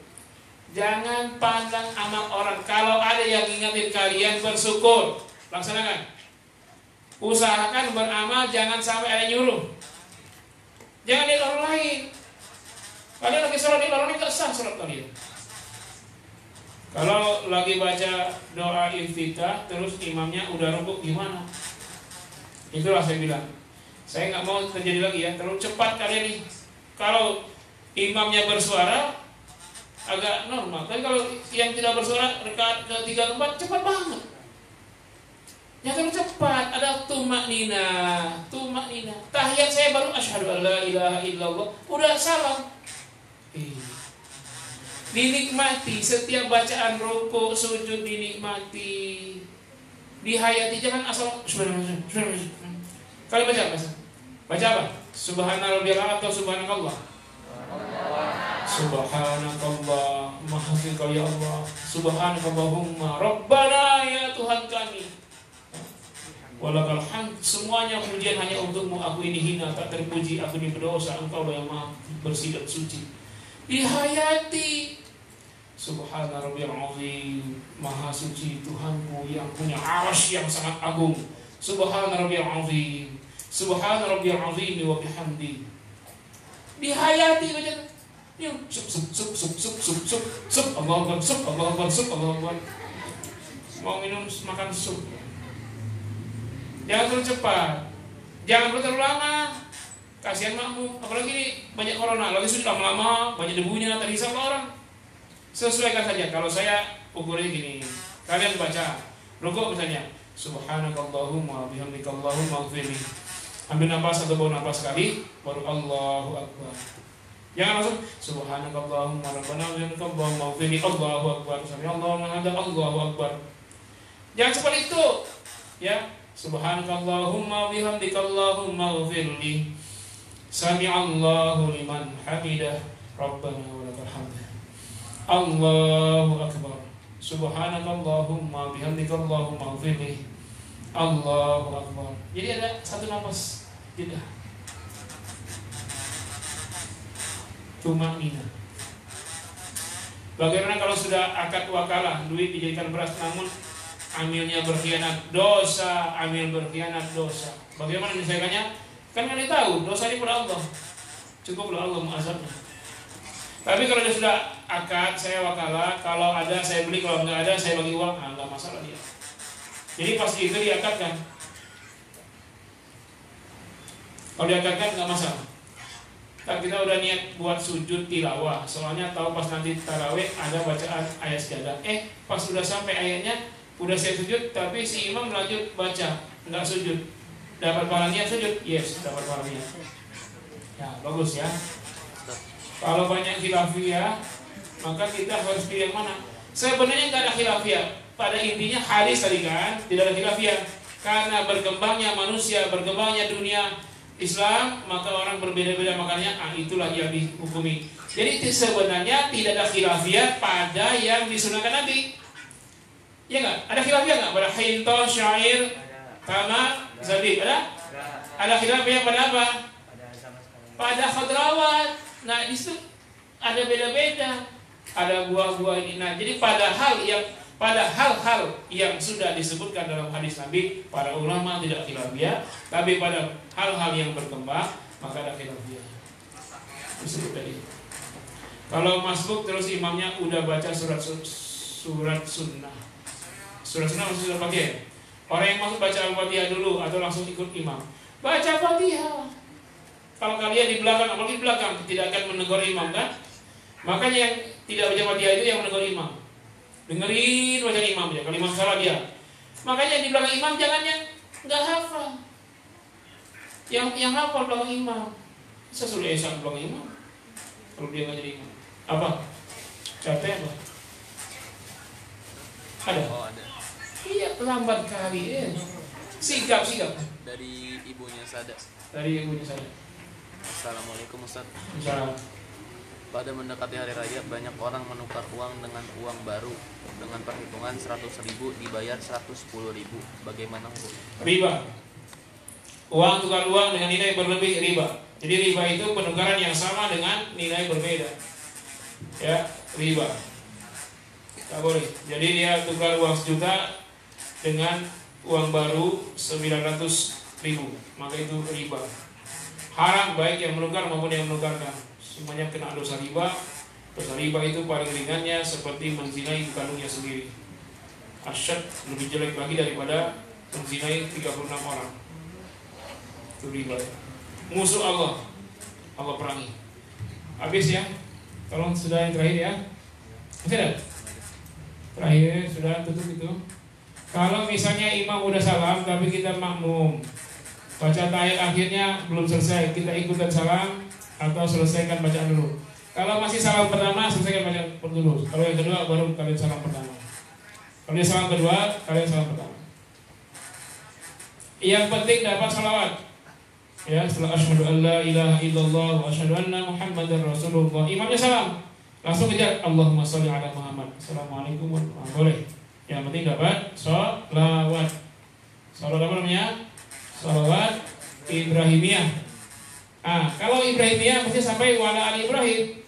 Speaker 2: Jangan pandang amal orang. Kalau ada yang ingatin kalian, bersyukur, laksanakan. Usahakan beramal, jangan sampai ada nyuruh. Jangan lihat orang lain. Kalian lagi sholat di orang ini gak sah sholat kalian. Kalau lagi baca doa iftitah terus imamnya udah rukuk gimana? Itulah saya bilang. Saya nggak mau terjadi lagi ya. Terlalu cepat kalian nih. Kalau imamnya bersuara agak normal. Tapi kalau yang tidak bersuara rakaat ke 3 ke 4 cepat banget. Jangan terlalu cepat. Ada tumaknina. Tahiyat saya baru asyhadu an la ilaha illallah. Udah salam. Dinikmati setiap bacaan rukuk, sujud dinikmati. Dihayati, jangan asal kalian baca apa? Baca apa? Subhanallah atau subhanakallah? Subhanakallah, maha engkau ya Allah. Subhanakallahumma rabbana ya Tuhan kami. Walakal hamd, semuanya pujian hanya untukmu. Aku ini hina, tak terpuji, aku ini berdosa. Engkau yang maha bersih dan suci. Dihayati. Subhana rabbiyal azim, maha suci Tuhanku yang punya arsy yang sangat agung. Subhana rabbiyal azim, subhana rabbiyal azim wa bihamdi. Dihayati baca. Yuk, sup. Allahu akbar, Allahu akbar. Mau minum makan sup. Jangan terlalu cepat. Jangan terlalu lama. Kasihan makmum, apalagi ini banyak corona, lagi sudah lama-lama, banyak debunya, terhisap orang. Sesuaikan saja. Kalau saya ukurnya gini, kalian baca rukuk misalnya, subhanakallahumma bihamdikallahumma ighfirli. Ambil nafas atau bawa nafas sekali, baru Allahu akbar. Jangan langsung subhanakallahumma rabbana bihamdikallahumma ighfirli, Allahu akbar. Sami Allahu liman hamidah, Allahu akbar. Jangan seperti itu. Ya, subhanakallahumma bihamdikallahumma ighfirli. Sami Allahu liman hamidah, Rabbana wa lakal hamd. Allahu akbar. Subhanakallahumma bihamdikallahumma ighfirli. Allahu akbar. Jadi ada satu nafas jeda. Tumaknina. Bagaimana kalau sudah akad wakalah, duit dijadikan beras namun amilnya berkhianat, dosa, amil berkhianat, dosa. Bagaimana menyelesaikannya? Kan kalian tahu, dosa ini pada Allah. Cukuplah Allah mengazabnya. Tapi kalau dia sudah akad, saya wakalah, kalau ada saya beli, kalau nggak ada saya bagi uang, nggak masalah dia. Jadi pasti itu diakadkan. Kalau diakadkan nggak masalah. Tapi kita udah niat buat sujud tilawah, soalnya tahu pas nanti tarawih ada bacaan ayat sejadah. Pas sudah sampai ayatnya, udah saya sujud, tapi si imam lanjut baca, nggak sujud. Dapat pahalanya sujud? Yes, dapat pahalanya. Ya, bagus ya. Kalau banyak khilafiyah, maka kita harus pilih yang mana? Sebenarnya nggak ada khilafiyah. Pada intinya hadis tadi kan, tidak ada khilafiyah. Karena berkembangnya manusia, berkembangnya dunia Islam, maka orang berbeda-beda, makanya itulah yang dihukumi. Jadi sebenarnya tidak ada khilafiyah pada yang disunahkan Nabi. Ya nggak? Ada khilafiyah nggak? Pada hinto, syair, tamar, zabib, ada? Ada khilafiyah pada apa? Pada khadrawat. Nah, di situ ada beda-beda. Ada buah-buah ini. Nah, jadi pada hal-hal yang sudah disebutkan dalam hadis Nabi, para ulama tidak khilafiyah, tapi pada hal-hal yang berkembang maka ada khilafiyah. disebut tadi. Kalau masbuk terus imamnya udah baca surat sunnah. Surat sunnah masih sudah pakai ya? Orang yang masuk baca Al-Fatihah dulu atau langsung ikut imam. Baca Fatihah. Kalau kalian di belakang, apalagi di belakang, tidak akan menegur imam kan? Makanya yang tidak baca Fatihah itu yang menegur imam. Dengerin bacaan imam ya. Kalau imam salah dia. Makanya di belakang imam jangan yang nggak hafal. Yang hafal belakang imam. Bisa sudah esak belakang imam. Kalau dia nggak jadi imam. Apa? Capek apa? Ada?
Speaker 1: Oh, ada.
Speaker 2: Iya, lambat kali ya. Sigap.
Speaker 1: Dari ibunya Sada.
Speaker 2: Dari ibunya saya.
Speaker 1: Assalamualaikum Ustaz.
Speaker 2: Misalnya,
Speaker 1: Pada mendekati hari raya, banyak orang menukar uang dengan uang baru dengan perhitungan 100.000 dibayar 110.000. Bagaimana hukum?
Speaker 2: riba. Uang tukar uang dengan nilai berlebih riba. Jadi riba itu penukaran yang sama dengan nilai berbeda. Ya, riba. Tak boleh. Jadi dia tukar uang 1 juta dengan uang baru 900.000, maka itu riba. Haram baik yang menukar maupun yang menukarkan. Semuanya kena dosa riba. Dosa riba itu paling ringannya seperti menzinai kandungnya sendiri. Asyad lebih jelek lagi daripada menzinai 36 orang. Itu riba. Musuh Allah perangi. Habis ya. Tolong sudah yang terakhir ya. Sudah. Terakhir sudah tutup itu. Kalau misalnya imam udah salam tapi kita makmum, baca tahiyat akhirnya belum selesai, kita ikutan salam atau selesaikan bacaan dulu. Kalau masih salam pertama, selesaikan bacaan dulu. Kalau yang kedua baru kalian salam pertama. Kalau yang salam kedua, kalian salam pertama. Yang penting dapat salawat. Ya, setelah asyhadu an la ilaha illallah wa asyhadu anna muhammadar rasulullah, imamnya salam, langsung kejar Allahumma sholli ala Muhammad. Assalamualaikum warahmatullahi wabarakatuh. Boleh. Yang penting dapat sholawat. Sholawat apa namanya? Sholawat Ibrahimiyah. Kalau Ibrahimiyah mesti sampai wala ali Ibrahim.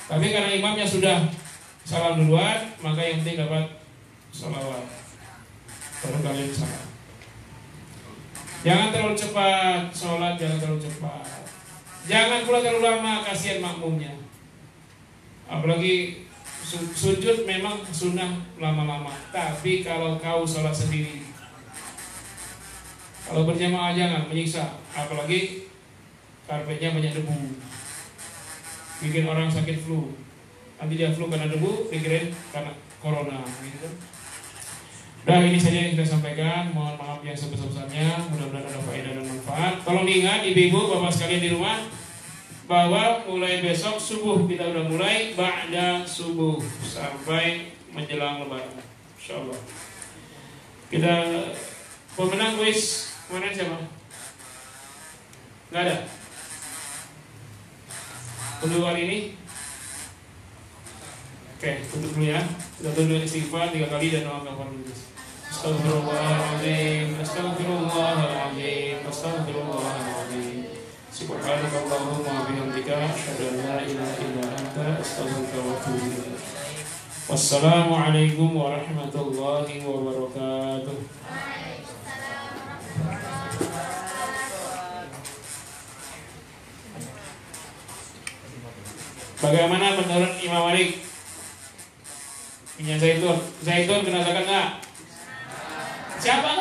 Speaker 2: Tapi karena imamnya sudah salam duluan, maka yang penting dapat sholawat. Baru kalian salam. Jangan terlalu cepat sholat, jangan terlalu cepat. Jangan pula terlalu lama, kasihan makmumnya. Apalagi sujud memang sunnah lama-lama. Tapi kalau kau sholat sendiri, kalau berjamaah jangan menyiksa. Apalagi karpetnya banyak debu, bikin orang sakit flu. Nanti dia flu karena debu, pikirin karena corona gitu. Nah, ini saja yang kita sampaikan. Mohon maaf yang sebesar-besarnya. Mudah-mudahan ada faedah dan manfaat. Tolong diingat ibu-ibu, bapak sekalian di rumah, bahwa mulai besok subuh kita udah mulai ba'da subuh sampai menjelang lebaran, insyaallah. Kita pemenang kuis kemarin siapa? Nggak ada. Untuk hari ini, oke, tutup dulu ya. Kita tutup istighfar 3 kali dan doa kafarat. Astagfirullahaladzim, astagfirullahaladzim, astagfirullahaladzim. Subhanakallahumma wa bihamdika asyhadu an la ilaha illa anta astaghfiruka wa atubu ilaik. Wassalamualaikum warahmatullahi wabarakatuh. Bagaimana menurut Imam Malik? Minyak zaitun kena zakat nggak? Siapa